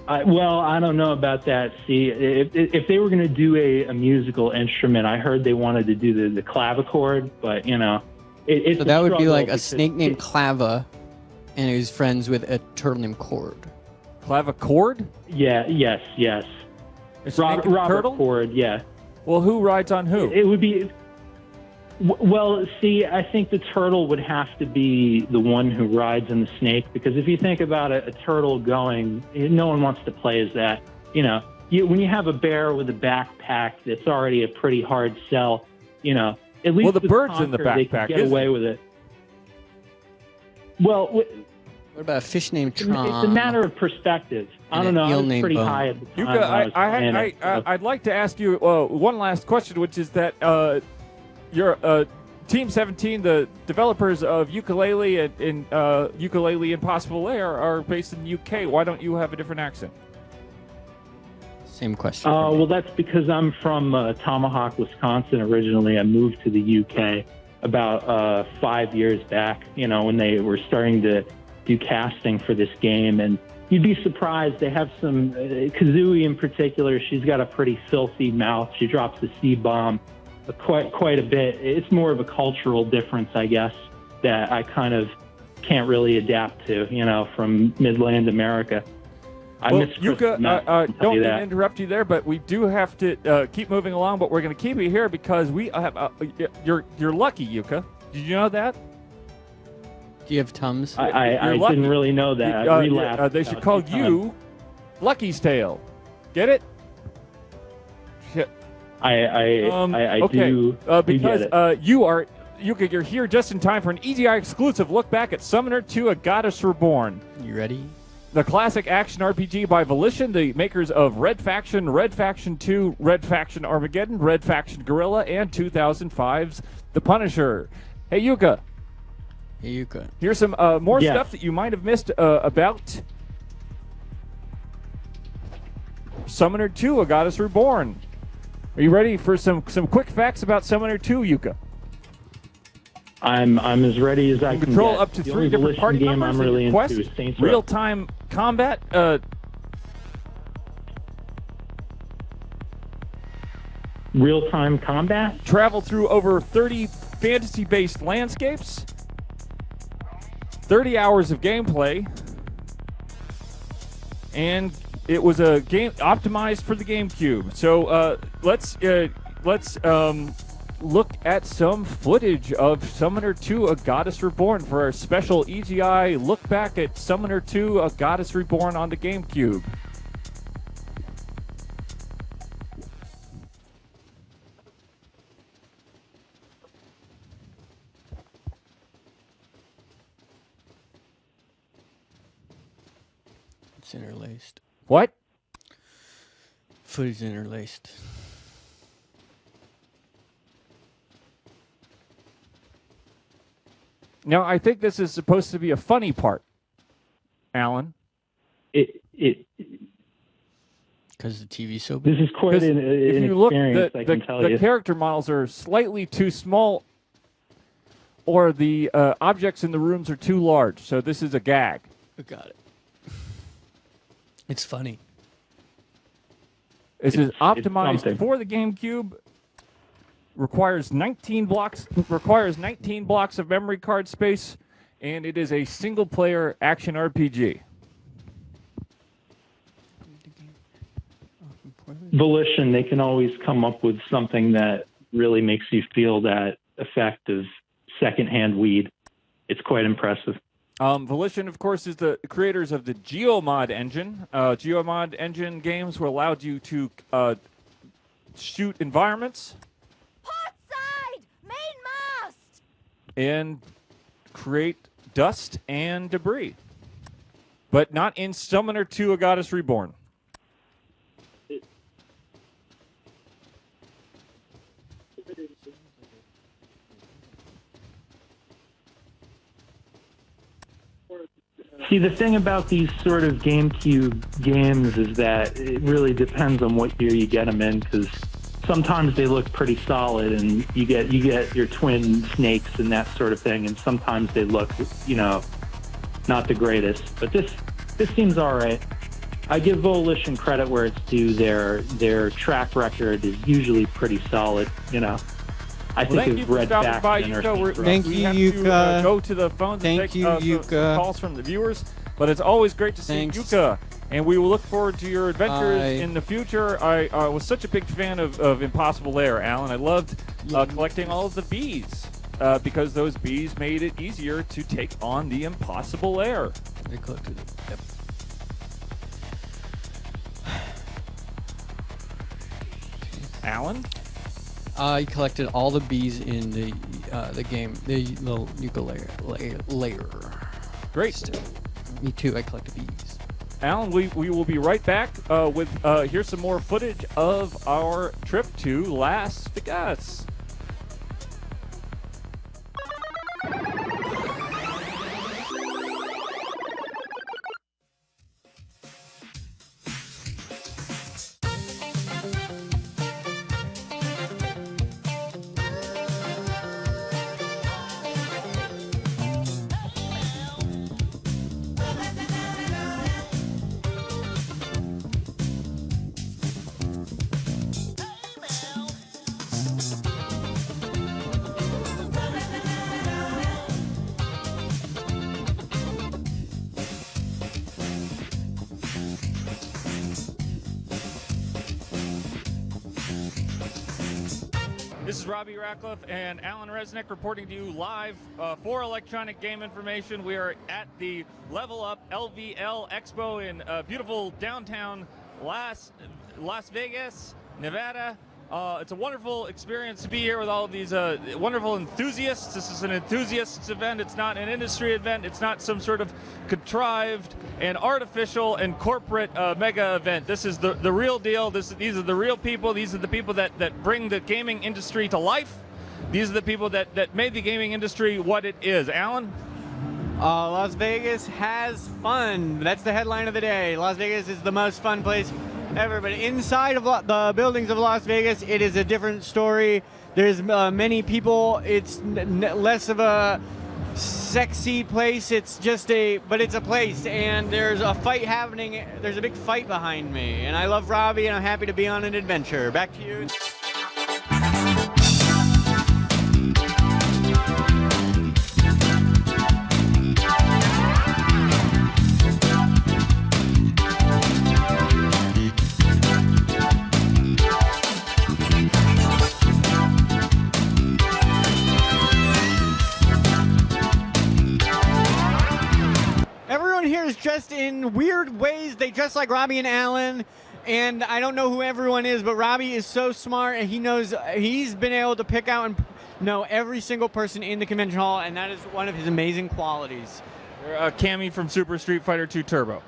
Speaker 6: Well, I don't know about that. See, if they were going to do a musical instrument, I heard they wanted to do the clavichord, but it's
Speaker 2: so that would be like a snake named Clava, and he was friends with a turtle named Cord.
Speaker 1: Clavichord?
Speaker 6: Yeah. Yes. Robert
Speaker 1: turtle?
Speaker 6: Cord. Yeah.
Speaker 1: Well, who rides on who?
Speaker 6: It would be. Well, see, I think the turtle would have to be the one who rides on the snake, because if you think about a turtle going, no one wants to play as that. When you have a bear with a backpack, that's already a pretty hard sell. At least
Speaker 1: the bird's in the backpack.
Speaker 6: They can get away with it. Well,
Speaker 2: what about a fish named Tron?
Speaker 6: It's a matter of perspective. I don't know. I was pretty high at the time.
Speaker 1: Yuka, I'd like to ask you one last question, which is that your Team 17, the developers of Ukulele and Ukulele Impossible Lair, are based in the UK. Why don't you have a different accent?
Speaker 2: Same question.
Speaker 6: Well, that's because I'm from Tomahawk, Wisconsin originally. I moved to the UK about 5 years back, when they were starting to do casting for this game. And you'd be surprised. They have some, Kazooie in particular, she's got a pretty filthy mouth. She drops the C-bomb quite a bit. It's more of a cultural difference, I guess, that I kind of can't really adapt to, from Midland America.
Speaker 1: Yuka, don't mean to interrupt you there, but we do have to keep moving along, but we're going to keep you here because we have, you're lucky, Yuka. Did you know that?
Speaker 2: Do you have Tums?
Speaker 6: I didn't really know that.
Speaker 1: They should call you Lucky's Tale. Get it? Shit.
Speaker 6: I
Speaker 1: okay.
Speaker 6: do.
Speaker 1: Because
Speaker 6: get it.
Speaker 1: you are Yuka, you're here just in time for an EGI exclusive look back at Summoner 2: A Goddess Reborn.
Speaker 2: You ready?
Speaker 1: The classic action RPG by Volition, the makers of Red Faction 2, Red Faction Armageddon, Red Faction Guerrilla, and 2005's The Punisher. Hey, Yuka.
Speaker 2: Hey, Yuka.
Speaker 1: Here's some more stuff that you might have missed about Summoner 2: A Goddess Reborn. Are you ready for some quick facts about Summoner 2, Yuka?
Speaker 6: I'm as ready as I can
Speaker 1: Control
Speaker 6: get.
Speaker 1: up to
Speaker 6: The
Speaker 1: 3
Speaker 6: only
Speaker 1: different
Speaker 6: Volition
Speaker 1: party
Speaker 6: game
Speaker 1: members
Speaker 6: I'm really
Speaker 1: in Quest,
Speaker 6: into is Saints Row.
Speaker 1: real-time combat,
Speaker 6: Real-time combat?
Speaker 1: travel through over 30 fantasy-based landscapes, 30 hours of gameplay, and it was a game optimized for the GameCube. So let's look at some footage of Summoner 2: A Goddess Reborn for our special EGI look back at Summoner 2: A Goddess Reborn on the GameCube.
Speaker 2: It's interlaced.
Speaker 1: What?
Speaker 2: Footage interlaced.
Speaker 1: Now, I think this is supposed to be a funny part, Alan.
Speaker 2: Because the TV's so big.
Speaker 6: This is quite an
Speaker 1: If you look,
Speaker 6: experience, I can tell you.
Speaker 1: the character models are slightly too small, or the objects in the rooms are too large. So this is a gag.
Speaker 2: I got it. It's funny.
Speaker 1: This is optimized
Speaker 6: something.
Speaker 1: for the GameCube. Requires 19 blocks of memory card space, and it is a single-player action RPG.
Speaker 6: Volition, they can always come up with something that really makes you feel that effect of secondhand weed. It's quite impressive.
Speaker 1: Volition, of course, is the creators of the GeoMod engine. GeoMod engine games were allowed you to shoot environments and create dust and debris. But not in Summoner 2: A Goddess Reborn.
Speaker 6: See, the thing about these sort of GameCube games is that it really depends on what year you get them in, because sometimes they look pretty solid and you get your twin snakes and that sort of thing, and sometimes they look, not the greatest. But this seems all right. I give Volition credit where it's due. Their track record is usually pretty solid, I think
Speaker 1: Thank you for stopping by, Yuka.
Speaker 2: Thank
Speaker 1: we
Speaker 2: you,
Speaker 1: have
Speaker 2: Yuka.
Speaker 1: To go to the phones and
Speaker 2: Thank
Speaker 1: take
Speaker 2: you, Yuka.
Speaker 1: calls from the viewers. But it's always great to see
Speaker 2: Thanks.
Speaker 1: Yuka, and we will look forward to your adventures
Speaker 2: Bye.
Speaker 1: in the future. I was such a big fan of Impossible Lair, Alan. I loved collecting all of the bees because those bees made it easier to take on the Impossible Lair.
Speaker 2: They collected it. Yep.
Speaker 1: Alan?
Speaker 2: I collected all the bees in the game, the little ukulele layer.
Speaker 1: Great.
Speaker 2: Me too. I collected bees.
Speaker 1: Alan, we will be right back with here's some more footage of our trip to Las Vegas. This is Robby Rackleff and Alan Resnick reporting to you live for Electronic Game Information. We are at the Level Up LVL Expo in beautiful downtown Las Vegas, Nevada. It's a wonderful experience to be here with all of these wonderful enthusiasts. This is an enthusiasts event. It's not an industry event. It's not some sort of contrived and artificial and corporate mega event. This is the real deal. These are the real people. These are the people that bring the gaming industry to life. These are the people that made the gaming industry what it is. Alan?
Speaker 2: Las Vegas has fun. That's the headline of the day. Las Vegas is the most fun place ever, but inside of the buildings of Las Vegas, it is a different story. There's many people. It's less of a sexy place. It's just but it's a place, and there's a fight happening. There's a big fight behind me, and I love Robby, and I'm happy to be on an adventure. Back to you. Here is dressed in weird ways. They dress like Robby and Alan, and I don't know who everyone is, but Robby is so smart, and he's been able to pick out and know every single person in the convention hall, and that is one of his amazing qualities.
Speaker 1: Cammy from Super Street Fighter 2 Turbo.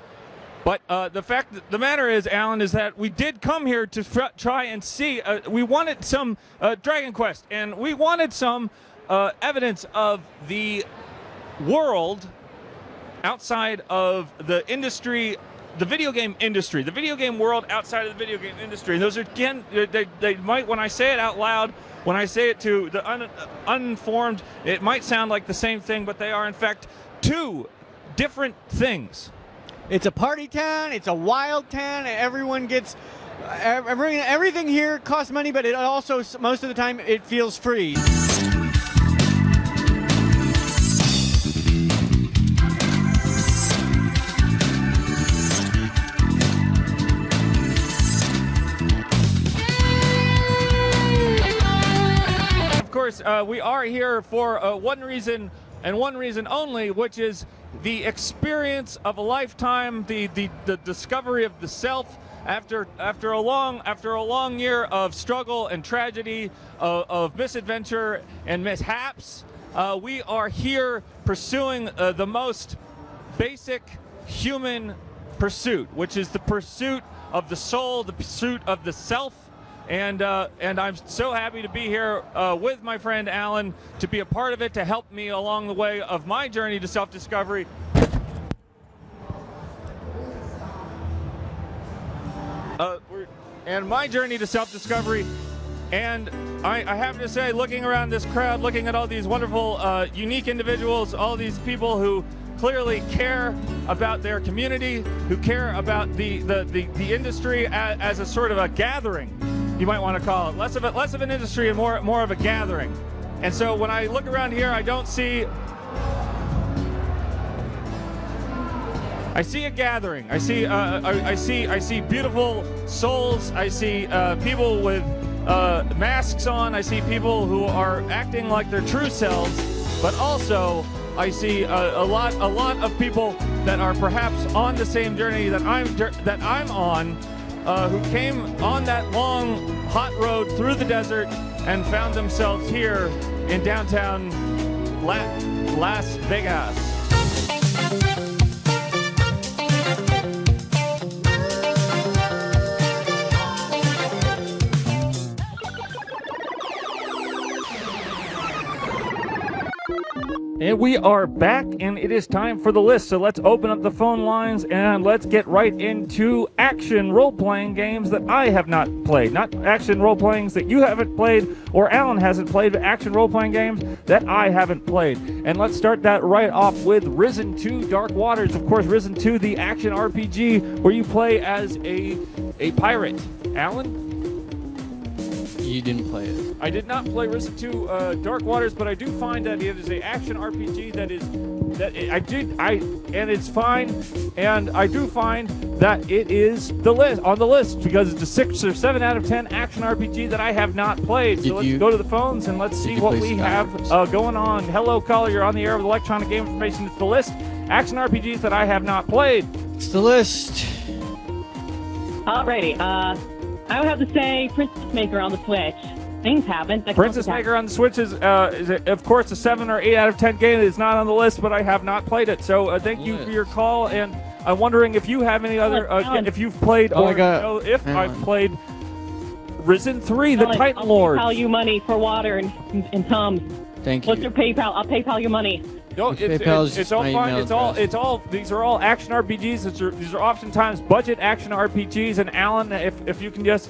Speaker 1: But the matter is, Alan, is that we did come here to try and see. We wanted some Dragon Quest, and we wanted some evidence of the world outside of the industry, the video game industry, the video game world outside of the video game industry. And those are, again, they might, when I say it out loud, when I say it to the uninformed, it might sound like the same thing, but they are in fact two different things.
Speaker 2: It's a party town, it's a wild town, and everyone gets, everything here costs money, but it also, most of the time, it feels free.
Speaker 1: Of course, we are here for one reason and one reason only, which is the experience of a lifetime, the discovery of the self after a long year of struggle and tragedy, of misadventure and mishaps. We are here pursuing the most basic human pursuit, which is the pursuit of the soul, the pursuit of the self. And I'm so happy to be here with my friend Alan, to be a part of it, to help me along the way of my journey to self-discovery. And my journey to self-discovery. And I have to say, looking around this crowd, looking at all these wonderful, unique individuals, all these people who clearly care about their community, who care about the industry as a sort of a gathering, you might want to call it, less of an industry and more of a gathering. And so when I look around here, I see a gathering. I see beautiful souls. I see people with masks on. I see people who are acting like their true selves, but also I see a lot of people that are perhaps on the same journey that I'm on, who came on that long, hot road through the desert and found themselves here in downtown Las Vegas. And we are back, and it is time for the list. So let's open up the phone lines and let's get right into action role-playing games that I have not played. Not action role-playings that you haven't played or Alan hasn't played, but action role-playing games that I haven't played. And let's start that right off with Risen 2 Dark Waters. Of course, Risen 2, the action RPG where you play as a pirate. Alan?
Speaker 2: You didn't play it.
Speaker 1: I did not play Risen 2 Dark Waters, but I do find that it is an action RPG and it's fine, and I do find that it is on the list because it's a 6 or 7 out of 10 action RPG that I have not played. So let's go to the phones and let's see what we have going on. Hello, caller, you're on the air with Electronic Game Information. It's the list. Action RPGs that I have not played.
Speaker 2: It's the list.
Speaker 7: Alrighty. I would have to say Princess Maker on the Switch. Things happen.
Speaker 1: Princess Maker on the Switch is of course, a 7 or 8 out of 10 game. It's not on the list, but I have not played it. So thank you for your call. And I'm wondering if you have any other, if you've played, or know if I've played Risen 3, the Titan Lord.
Speaker 7: I'll PayPal you money for water and Tums.
Speaker 2: Thank you.
Speaker 7: What's your PayPal? I'll PayPal you money.
Speaker 1: No, it's all fine. It's all. These are all action RPGs. These are oftentimes budget action RPGs. And Alan, if you can just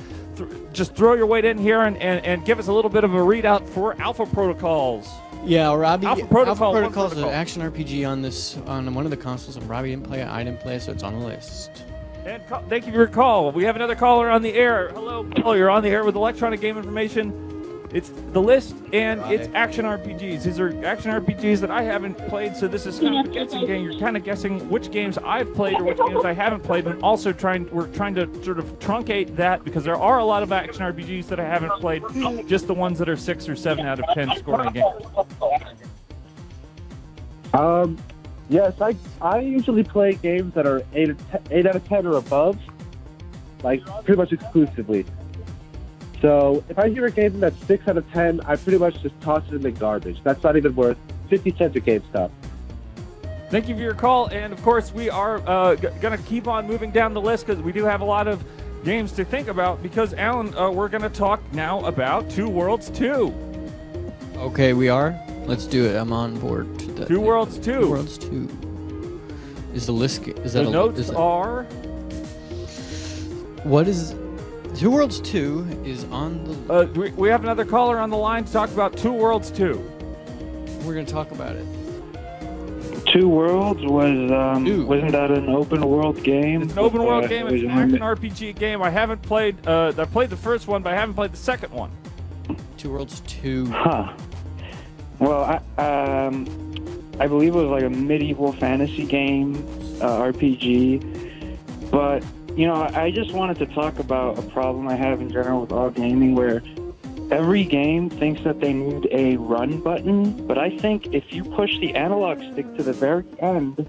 Speaker 1: throw your weight in here and give us a little bit of a readout for Alpha Protocols.
Speaker 2: Yeah, Robbie.
Speaker 1: Alpha Protocol
Speaker 2: is an action RPG on one of the consoles, and Robbie didn't play it. I didn't play it, so it's on the list.
Speaker 1: And thank you for your call. We have another caller on the air. Hello, caller. You're on the air with Electronic Game Information. It's the list, and it's action RPGs. These are action RPGs that I haven't played, so this is kind of a guessing game. You're kind of guessing which games I've played or which games I haven't played, and also we're trying to sort of truncate that because there are a lot of action RPGs that I haven't played, just the ones that are 6 or 7 out of 10 scoring games.
Speaker 8: Yes, I usually play games that are 8 out of 10 or above, like pretty much exclusively. So if I hear a game that's 6 out of 10, I pretty much just toss it in the garbage. That's not even worth 50 cents at GameStop.
Speaker 1: Thank you for your call, and of course we are going to keep on moving down the list because we do have a lot of games to think about because, Alan, we're going to talk now about Two Worlds 2.
Speaker 2: Okay, we are? Let's do it. I'm on board.
Speaker 1: Two Worlds 2.
Speaker 2: Two Worlds 2. Is the list... Is that
Speaker 1: the notes are...
Speaker 2: What is... Two Worlds 2 is on the...
Speaker 1: we have another caller on the line to talk about Two Worlds 2.
Speaker 2: We're going to talk about it.
Speaker 9: Two Worlds wasn't that an open world game?
Speaker 1: It's an open world game. It's an action RPG game. I haven't played... I played the first one, but I haven't played the second one.
Speaker 2: Two Worlds 2.
Speaker 9: Huh. Well, I believe it was like a medieval fantasy game, RPG, but... You know, I just wanted to talk about a problem I have in general with all gaming where every game thinks that they need a run button, but I think if you push the analog stick to the very end,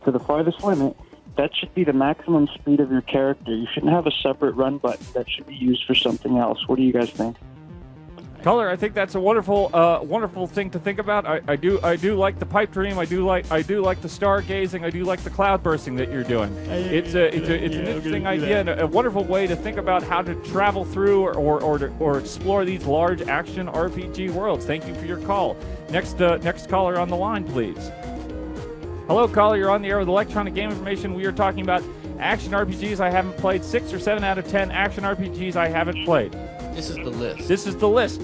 Speaker 9: to the farthest limit, that should be the maximum speed of your character. You shouldn't have a separate run button that should be used for something else. What do you guys think?
Speaker 1: Caller, I think that's a wonderful thing to think about. I do like the pipe dream. I do like the stargazing. I do like the cloud bursting that you're doing. It's an interesting idea and a wonderful way to think about how to travel through or explore these large action RPG worlds. Thank you for your call. Next caller on the line, please. Hello, caller. You're on the air with Electronic Game Information. We are talking about action RPGs I haven't played. 6 or 7 out of 10 action RPGs I haven't played.
Speaker 2: This is the list.
Speaker 1: This is the list.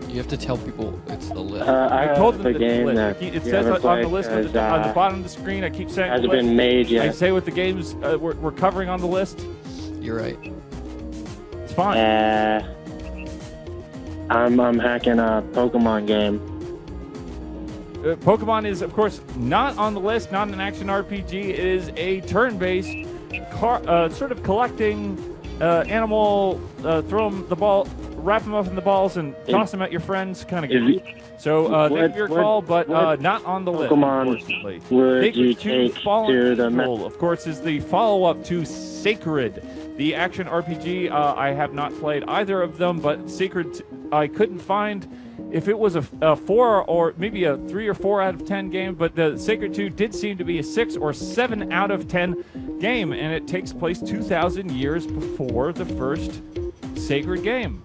Speaker 2: You have to tell people it's the list.
Speaker 8: I
Speaker 1: told them
Speaker 8: the
Speaker 1: that
Speaker 8: game
Speaker 1: it's
Speaker 8: that
Speaker 1: it says on the list on the bottom of the screen. I keep saying
Speaker 8: hasn't been made yet.
Speaker 1: I say what the games we're covering on the list.
Speaker 2: You're right.
Speaker 1: It's fine.
Speaker 8: I'm hacking a Pokemon game.
Speaker 1: Pokemon is, of course, not on the list. Not an action RPG. It is a turn-based, sort of collecting animal. Throw them the ball. Wrap them up in the balls and toss them at your friends kind of game. So thank you for your call, but not on the list, unfortunately.
Speaker 8: Would you take to the
Speaker 1: Control, of course, is the follow-up to Sacred, the action RPG. I have not played either of them, but Sacred, I couldn't find if it was a 4 or maybe a 3 or 4 out of 10 game, but the Sacred 2 did seem to be a 6 or 7 out of 10 game, and it takes place 2,000 years before the first Sacred game.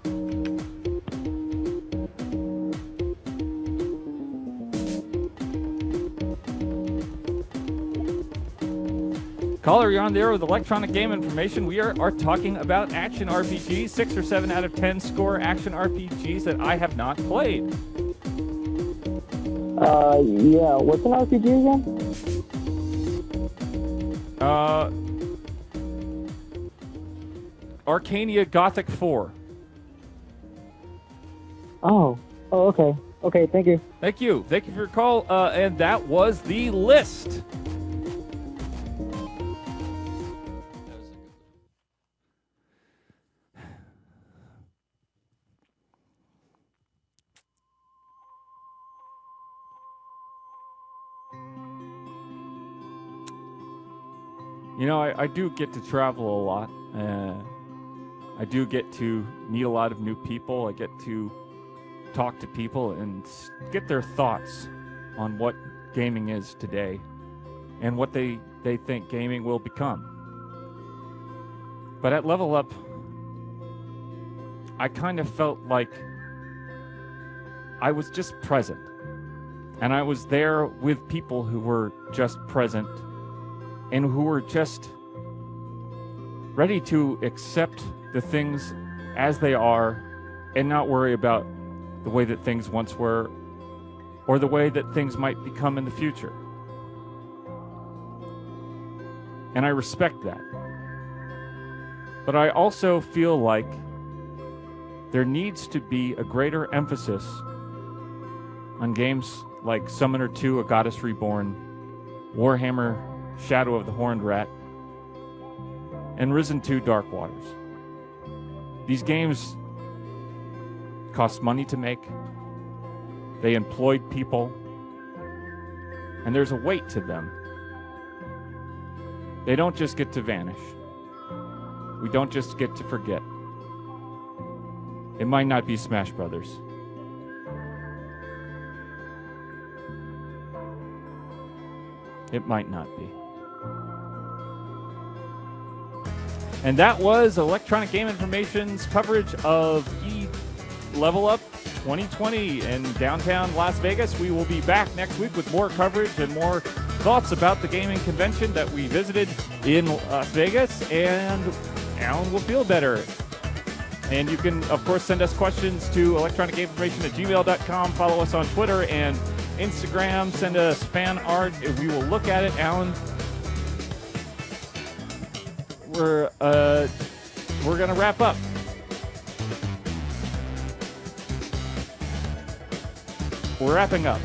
Speaker 1: Caller, you're on there with Electronic Game Information. We are talking about action RPGs, 6 or 7 out of 10 score action RPGs that I have not played.
Speaker 10: Yeah, what's an RPG again?
Speaker 1: Arcania Gothic 4.
Speaker 10: Oh, okay. Okay, thank you.
Speaker 1: Thank you. Thank you for your call, and that was the list. You know, I do get to travel a lot. I do get to meet a lot of new people. I get to talk to people and get their thoughts on what gaming is today and what they think gaming will become. But at Level Up, I kind of felt like I was just present. And I was there with people who were just present and who were just ready to accept the things as they are and not worry about the way that things once were or the way that things might become in the future. And I respect that. But I also feel like there needs to be a greater emphasis on games like Summoner 2, A Goddess Reborn, Warhammer, Shadow of the Horned Rat, and Risen 2, Dark Waters. These games cost money to make. They employed people. And there's a weight to them. They don't just get to vanish. We don't just get to forget. It might not be Smash Brothers. It might not be. And that was Electronic Game Information's coverage of Level Up 2020 in downtown Las Vegas. We will be back next week with more coverage and more thoughts about the gaming convention that we visited in Las Vegas, and Alan will feel better. And you can, of course, send us questions to electronicgameinformation@gmail.com. Follow us on Twitter and Instagram. Send us fan art. We will look at it. Alan, we're going to wrap up. We're wrapping up.